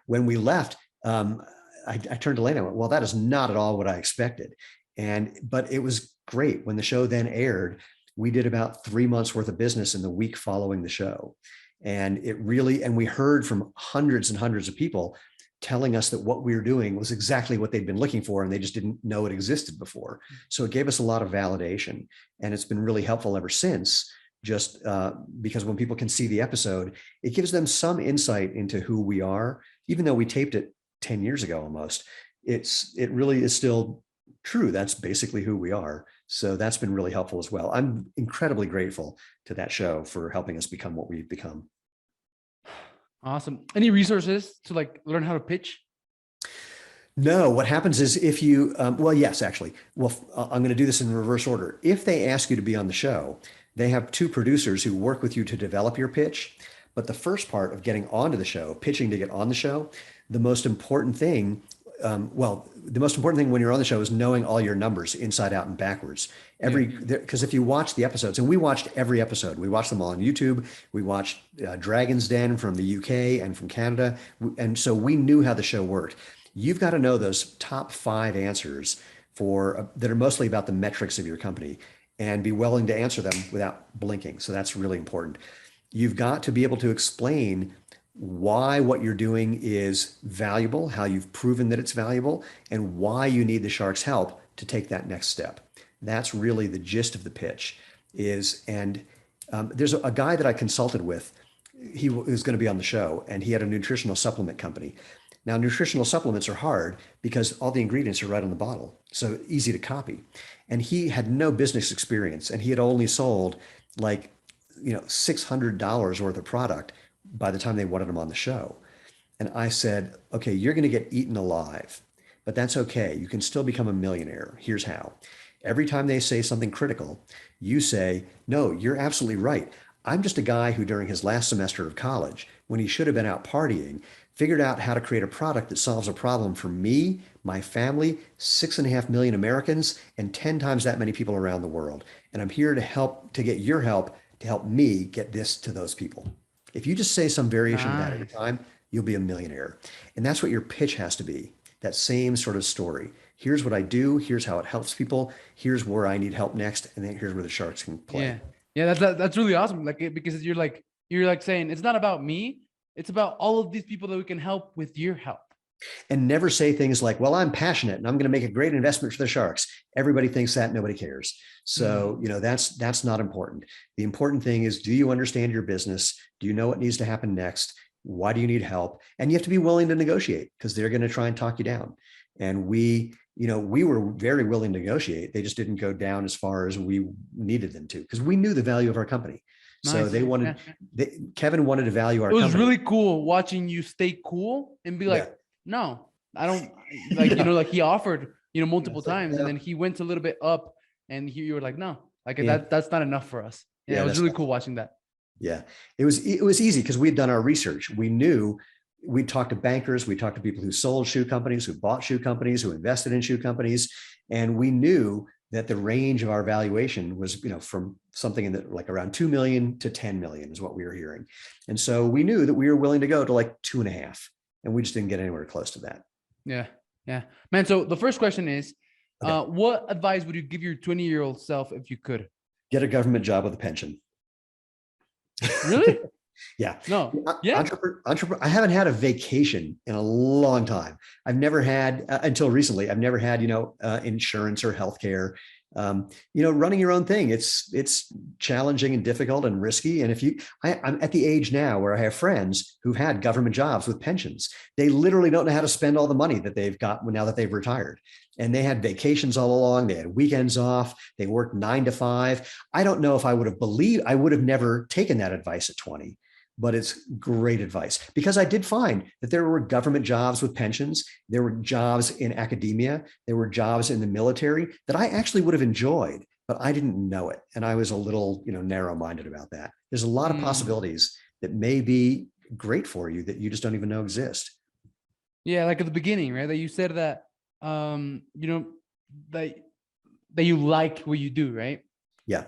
when we left, I turned to Lena and went, well, that is not at all what I expected. But it was great. When the show then aired, we did about 3 months worth of business in the week following the show. And we heard from hundreds and hundreds of people telling us that what we were doing was exactly what they'd been looking for, and they just didn't know it existed before. So it gave us a lot of validation, and it's been really helpful ever since, just because when people can see the episode, it gives them some insight into who we are, even though we taped it 10 years ago almost. It really is still true. That's basically who we are. So that's been really helpful as well. I'm incredibly grateful to that show for helping us become what we've become. Awesome. Any resources to like learn how to pitch? No, what happens is if you, well, yes, actually, well, I'm going to do this in reverse order. If they ask you to be on the show, they have 2 producers who work with you to develop your pitch. But the first part of getting onto the show, pitching to get on the show, the most important thing when you're on the show is knowing all your numbers inside out and backwards. Because if you watch the episodes, and we watched every episode, we watched them all on YouTube. We watched Dragon's Den from the UK and from Canada. And so we knew how the show worked. You've got to know those top 5 answers that are mostly about the metrics of your company, and be willing to answer them without blinking. So that's really important. You've got to be able to explain why what you're doing is valuable, how you've proven that it's valuable, and why you need the shark's help to take that next step. That's really the gist of the pitch there's a guy that I consulted with. He was going to be on the show, and he had a nutritional supplement company. Now, nutritional supplements are hard because all the ingredients are right on the bottle, so easy to copy. And he had no business experience, and he had only sold like, $600 worth of product by the time they wanted him on the show. And I said, okay, you're going to get eaten alive, but that's okay. You can still become a millionaire. Here's how. Every time they say something critical, you say, no, you're absolutely right. I'm just a guy who during his last semester of college, when he should have been out partying, figured out how to create a product that solves a problem for me, my family, 6.5 million Americans, and 10 times that many people around the world. And I'm here to get your help to help me get this to those people. If you just say some variation of that at a time, you'll be a millionaire. And that's what your pitch has to be, that same sort of story. Here's what I do. Here's how it helps people. Here's where I need help next. And then here's where the sharks can play. Yeah, that's really awesome. Because you're like saying, it's not about me. It's about all of these people that we can help with your help. And never say things like, well, I'm passionate and I'm going to make a great investment for the sharks. Everybody thinks that, nobody cares. So, that's not important. The important thing is, do you understand your business? Do you know what needs to happen next? Why do you need help? And you have to be willing to negotiate, because they're going to try and talk you down. And we were very willing to negotiate. They just didn't go down as far as we needed them to, because we knew the value of our company. So nice. Kevin wanted to value our company. It was really cool watching you stay cool and be like, no, I don't like, like he offered, multiple times, and then he went a little bit up, and you were like, no, that's not enough for us. It was really cool watching that. Yeah, it was easy because we'd done our research. We knew we'd talked to bankers, we talked to people who sold shoe companies, who bought shoe companies, who invested in shoe companies. And we knew that the range of our valuation was, from something in the like around 2 million to 10 million is what we were hearing. And so we knew that we were willing to go to like 2.5, and we just didn't get anywhere close to that. Yeah. Yeah, man. So the first question is, Okay. what advice would you give your 20-year-old self if you could? Get a government job with a pension. Really? Yeah. No. Yeah. I haven't had a vacation in a long time. I've never had, until recently, I've never had, insurance or healthcare. Running your own thing, it's challenging and difficult and risky. And I'm at the age now where I have friends who've had government jobs with pensions. They literally don't know how to spend all the money that they've got now that they've retired. And they had vacations all along. They had weekends off. They worked 9 to 5. I don't know if I would have never taken that advice at 20, but it's great advice because I did find that there were government jobs with pensions. There were jobs in academia. There were jobs in the military that I actually would have enjoyed, but I didn't know it. And I was a little, narrow-minded about that. There's a lot of Mm. possibilities that may be great for you that you just don't even know exist. Yeah, like at the beginning, right? That you said that, you know, that that you like what you do, right? Yeah,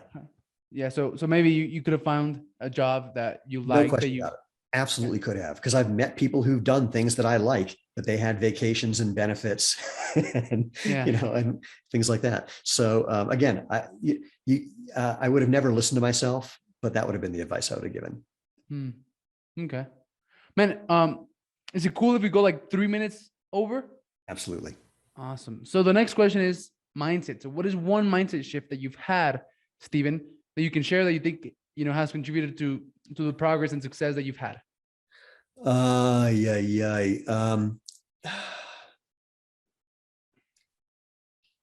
Yeah. So maybe you could have found a job that you no like that question you. about it. Yeah. Absolutely could have, because I've met people who've done things that I like, but they had vacations and benefits and, Yeah. and things like that. So again, I would have never listened to myself, but that would have been the advice I would have given. Hmm. Okay. Man, is it cool if we go like 3 minutes over? Absolutely. Awesome. So the next question is mindset. So what is one mindset shift that you've had, Steven, that you can share that you think, has contributed to the progress and success that you've had? Yeah, yeah.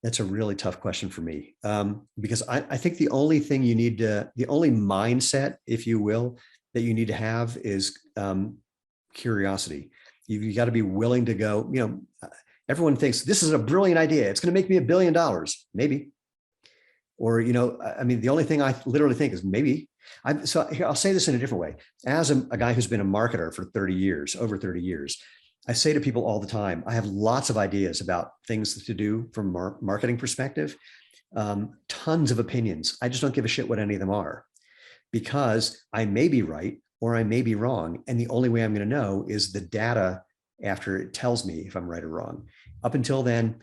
That's a really tough question for me, because I think the only thing the only mindset, if you will, that you need to have is curiosity. You got to be willing to go. Everyone thinks this is a brilliant idea. It's going to make me $1 billion, maybe. Or I mean, the only thing I literally think is maybe. So here, I'll say this in a different way. As a guy who's been a marketer for 30 years, over 30 years, I say to people all the time, I have lots of ideas about things to do from a marketing perspective, tons of opinions. I just don't give a shit what any of them are, because I may be right or I may be wrong. And the only way I'm going to know is the data after it tells me if I'm right or wrong. Up until then,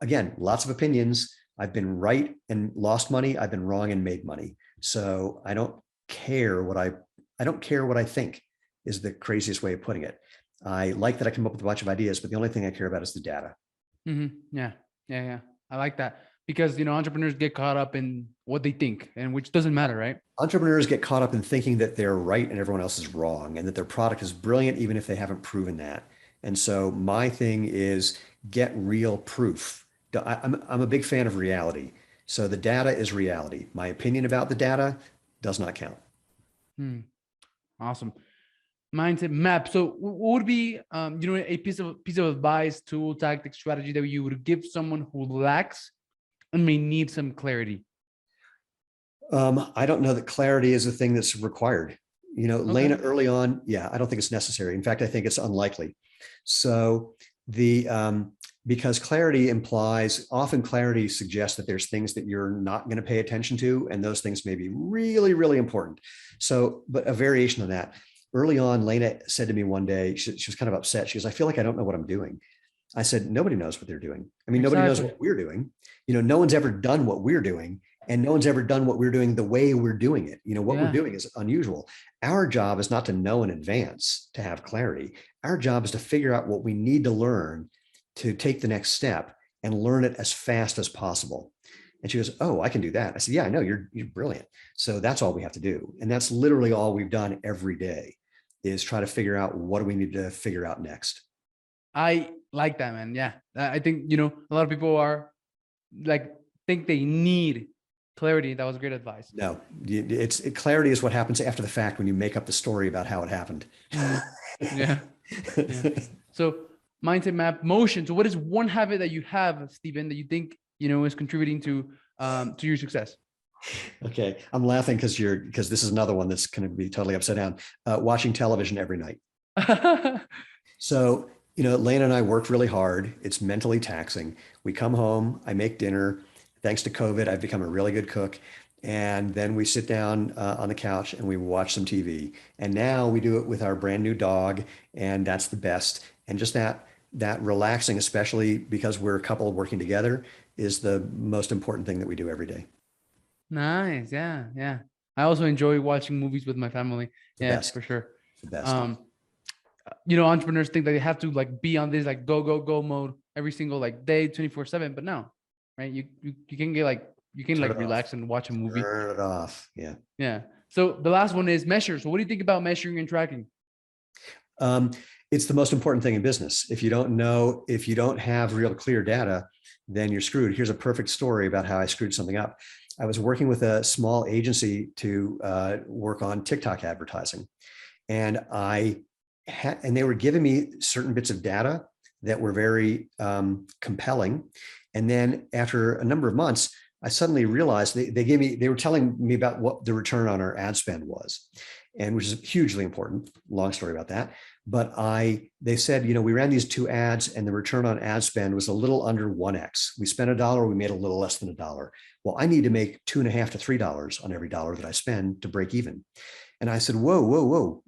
again, lots of opinions. I've been right and lost money. I've been wrong and made money. So I don't care what I think is the craziest way of putting it. I like that I come up with a bunch of ideas, but the only thing I care about is the data. Yeah. Yeah. Yeah. I like that because, entrepreneurs get caught up in what they think and which doesn't matter, right? Entrepreneurs get caught up in thinking that they're right and everyone else is wrong and that their product is brilliant, even if they haven't proven that. And so my thing is get real proof. I'm a big fan of reality. So the data is reality. My opinion about the data does not count. Hmm. Awesome. Mindset map. So what would be, a piece of advice, tool, tactic, strategy that you would give someone who lacks and may need some clarity? I don't know that clarity is a thing that's required. Okay. Lena, early on, yeah, I don't think it's necessary. In fact, I think it's unlikely. So the because clarity suggests that there's things that you're not going to pay attention to, and those things may be really, really important. So, but a variation of that. Early on, Lena said to me one day, she was kind of upset. She goes, I feel like I don't know what I'm doing. I said, nobody knows what they're doing. I mean, nobody knows Exactly. what we're doing. No one's ever done what we're doing, and no one's ever done what we're doing the way we're doing it. What we're Yeah. doing is unusual. Our job is not to know in advance to have clarity. Our job is to figure out what we need to learn to take the next step and learn it as fast as possible. And she goes, oh, I can do that. I said, yeah, I know, you're brilliant. So that's all we have to do. And that's literally all we've done every day, is try to figure out what do we need to figure out next. I like that, man. Yeah. I think, a lot of people are like, think they need clarity. That was great advice. No, clarity is what happens after the fact when you make up the story about how it happened. Mhm. Yeah. Yeah. So mindset map motion. So what is one habit that you have, Steven, that you think, is contributing to your success? Okay, I'm laughing because this is another one that's going to be totally upside down. Watching television every night. So, Lana and I worked really hard. It's mentally taxing. We come home, I make dinner. Thanks to COVID, I've become a really good cook. And then we sit down on the couch and we watch some TV. And now we do it with our brand new dog, and that's the best. And just that, that relaxing, especially because we're a couple working together, is the most important thing that we do every day. Nice. Yeah. Yeah. I also enjoy watching movies with my family. The Yeah, best, for sure. the best. Um, entrepreneurs think that they have to like be on this like go, go, go mode every single like day, 24/7. But no, right? You can get like you can Turn like it off. relax and watch a movie. Turn it off. Yeah. Yeah. So the last one is measure. So what do you think about measuring and tracking? Um, it's the most important thing in business. If you don't know, if you don't have real clear data, then you're screwed. Here's a perfect story about how I screwed something up. I was working with a small agency to work on TikTok advertising, and and they were giving me certain bits of data that were very compelling. And then after a number of months, I suddenly realized they were telling me about what the return on our ad spend was, and which is hugely important. Long story about that. But they said, we ran these 2 ads and the return on ad spend was a little under 1x. We spent $1, we made a little less than $1. Well, I need to make $2.50 to $3 on every dollar that I spend to break even. And I said, whoa,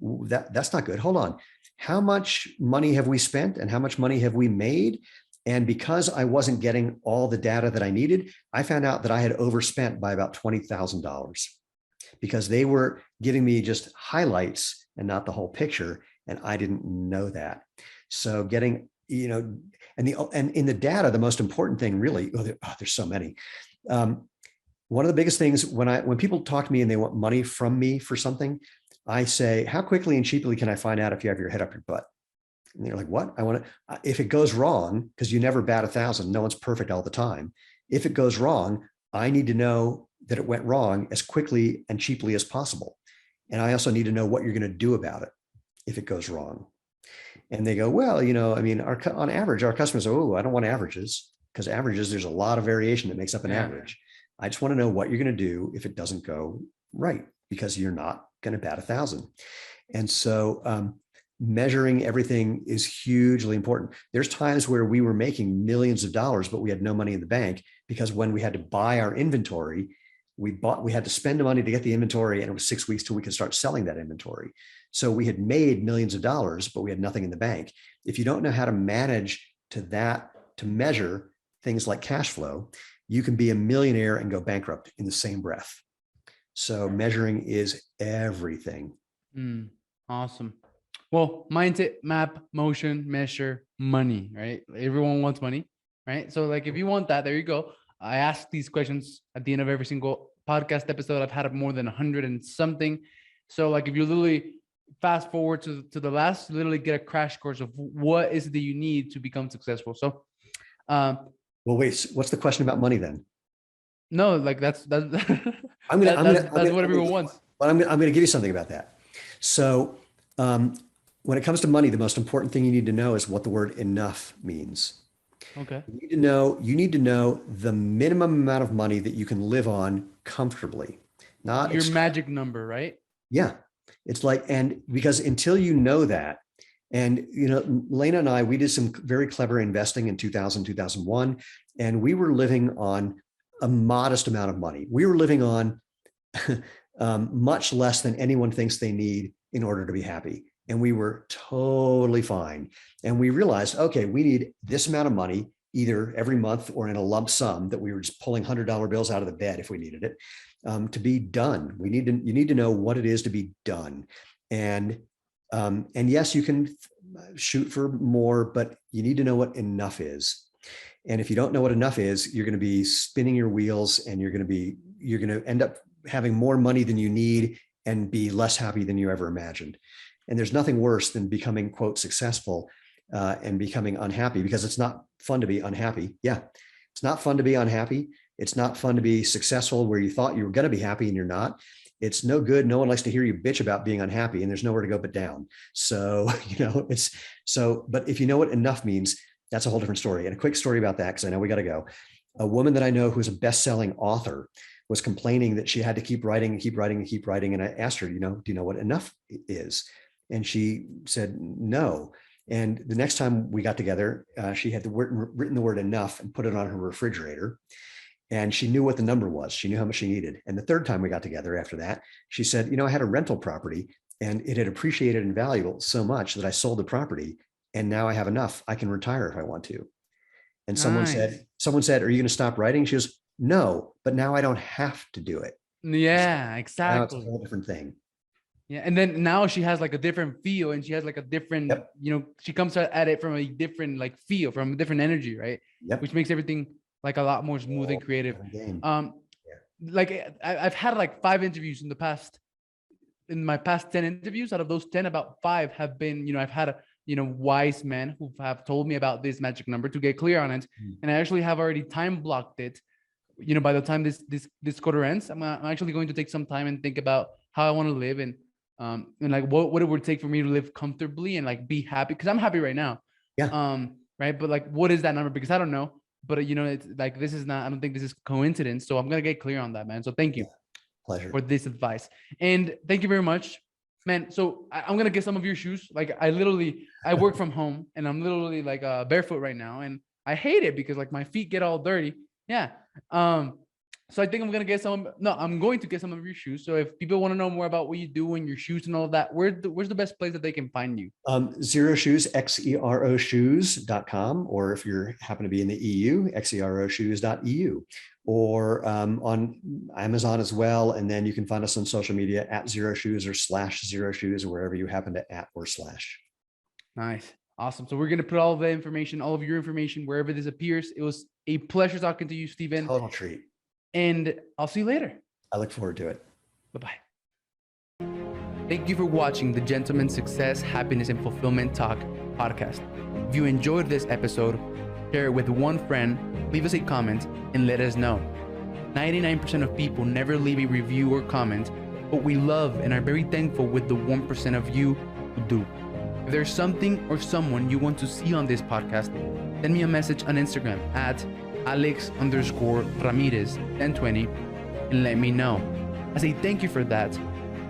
that's not good. Hold on. How much money have we spent and how much money have we made? And because I wasn't getting all the data that I needed, I found out that I had overspent by about $20,000 because they were giving me just highlights and not the whole picture. And I didn't know that. So getting, and in the data, the most important thing really, there's so many. One of the biggest things when people talk to me and they want money from me for something, I say, how quickly and cheaply can I find out if you have your head up your butt? And they're like, what? I want to, if it goes wrong, because you never bat 1,000, no one's perfect all the time. If it goes wrong, I need to know that it went wrong as quickly and cheaply as possible. And I also need to know what you're going to do about it if it goes wrong. And they go, well, on average, our customers, I don't want averages, because averages, there's a lot of variation that makes up an average. I just want to know what you're going to do if it doesn't go right, because you're not going to bat 1,000. And so measuring everything is hugely important. There's times where we were making millions of dollars, but we had no money in the bank, because when we had to buy our inventory, we had to spend the money to get the inventory, and it was 6 weeks till we could start selling that inventory. So we had made millions of dollars, but we had nothing in the bank. If you don't know how to manage to measure things like cash flow, you can be a millionaire and go bankrupt in the same breath. So measuring is everything. Awesome. Well, mindset, map, motion, measure, money, right? Everyone wants money, right? So like, if you want that, there you go. I ask these questions at the end of every single podcast episode. I've had more than 100 and something. So like, if you literally fast forward to the last, literally get a crash course of what is it that you need to become successful. So, well, wait, what's the question about money then? No, like that's what everyone wants. But I'm going to give you something about that. So when it comes to money, the most important thing you need to know is what the word enough means. Okay. You need to know the minimum amount of money that you can live on comfortably. Not your magic number, right? Yeah. It's like, and because until you know that, and Lena and I, we did some very clever investing in 2000, 2001, and we were living on a modest amount of money. We were living on much less than anyone thinks they need in order to be happy. And we were totally fine. And we realized, okay, we need this amount of money, either every month or in a lump sum, that we were just pulling $100 bills out of the bed if we needed it, to be done. You need to know what it is to be done. And yes, you can shoot for more, but you need to know what enough is. And if you don't know what enough is, you're going to be spinning your wheels, and you're going to end up having more money than you need and be less happy than you ever imagined. And there's nothing worse than becoming, quote, successful and becoming unhappy, because it's not fun to be unhappy. Yeah, it's not fun to be unhappy. It's not fun to be successful where you thought you were going to be happy and you're not. It's no good. No one likes to hear you bitch about being unhappy, and there's nowhere to go but down. So, but if you know what enough means, that's a whole different story. And a quick story about that, because I know we got to go. A woman that I know who's a best-selling author was complaining that she had to keep writing and keep writing and keep writing. And I asked her, do you know what enough is? And she said, no. And the next time we got together, she had written the word enough and put it on her refrigerator. And she knew what the number was. She knew how much she needed. And the third time we got together after that, she said, I had a rental property and it had appreciated in value so much that I sold the property and now I have enough. I can retire if I want to. And Nice. someone said, are you going to stop writing? She goes, no, but now I don't have to do it. Yeah, Now it's a exactly. whole different thing. Yeah, and then now she has like a different feel, and she has like a different, Yep. she comes at it from a different like feel, from a different energy, right? Yep. Which makes everything like a lot more smooth and creative. Different game. Um, like I've had like 5 interviews in my past 10 interviews. Out of those 10, about 5 have been, I've had wise men who have told me about this magic number to get clear on it. And I actually have already time blocked it. By the time this quarter ends, I'm actually going to take some time and think about how I want to live, and like what it would take for me to live comfortably and like be happy, because I'm happy right now. Yeah. Right. But like, what is that number? Because I don't know. But it's like, this is not, I don't think this is coincidence. So I'm gonna get clear on that, man. So thank you Pleasure. for this advice. And thank you very much, man. So I'm gonna get some of your shoes. Like I work from home, and I'm literally like barefoot right now, and I hate it because like my feet get all dirty. Yeah. So I think I'm going to get some of your shoes. So if people want to know more about what you do and your shoes and all of that, where's the best place that they can find you? Xero Shoes, Xero Shoes.com, or if you happen to be in the EU, xeroshoes.eu, or on Amazon as well. And then you can find us on social media at Xero Shoes or /Xero Shoes, or wherever you happen to @ or slash. Nice. Awesome. So we're going to put all of the information, all of your information, wherever this appears. It was a pleasure talking to you, Steven. Total treat. And I'll see you later. I look forward to it. Bye-bye. Thank you for watching the Gentleman's Success, Happiness, and Fulfillment Talk podcast. If you enjoyed this episode, share it with one friend, leave us a comment, and let us know. 99% of people never leave a review or comment, but we love and are very thankful with the 1% of you who do. If there's something or someone you want to see on this podcast, send me a message on Instagram at Alex_Ramirez1020 and let me know. As a thank you for that,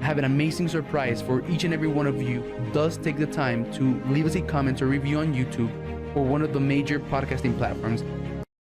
I have an amazing surprise for each and every one of you who does take the time to leave us a comment or review on YouTube or one of the major podcasting platforms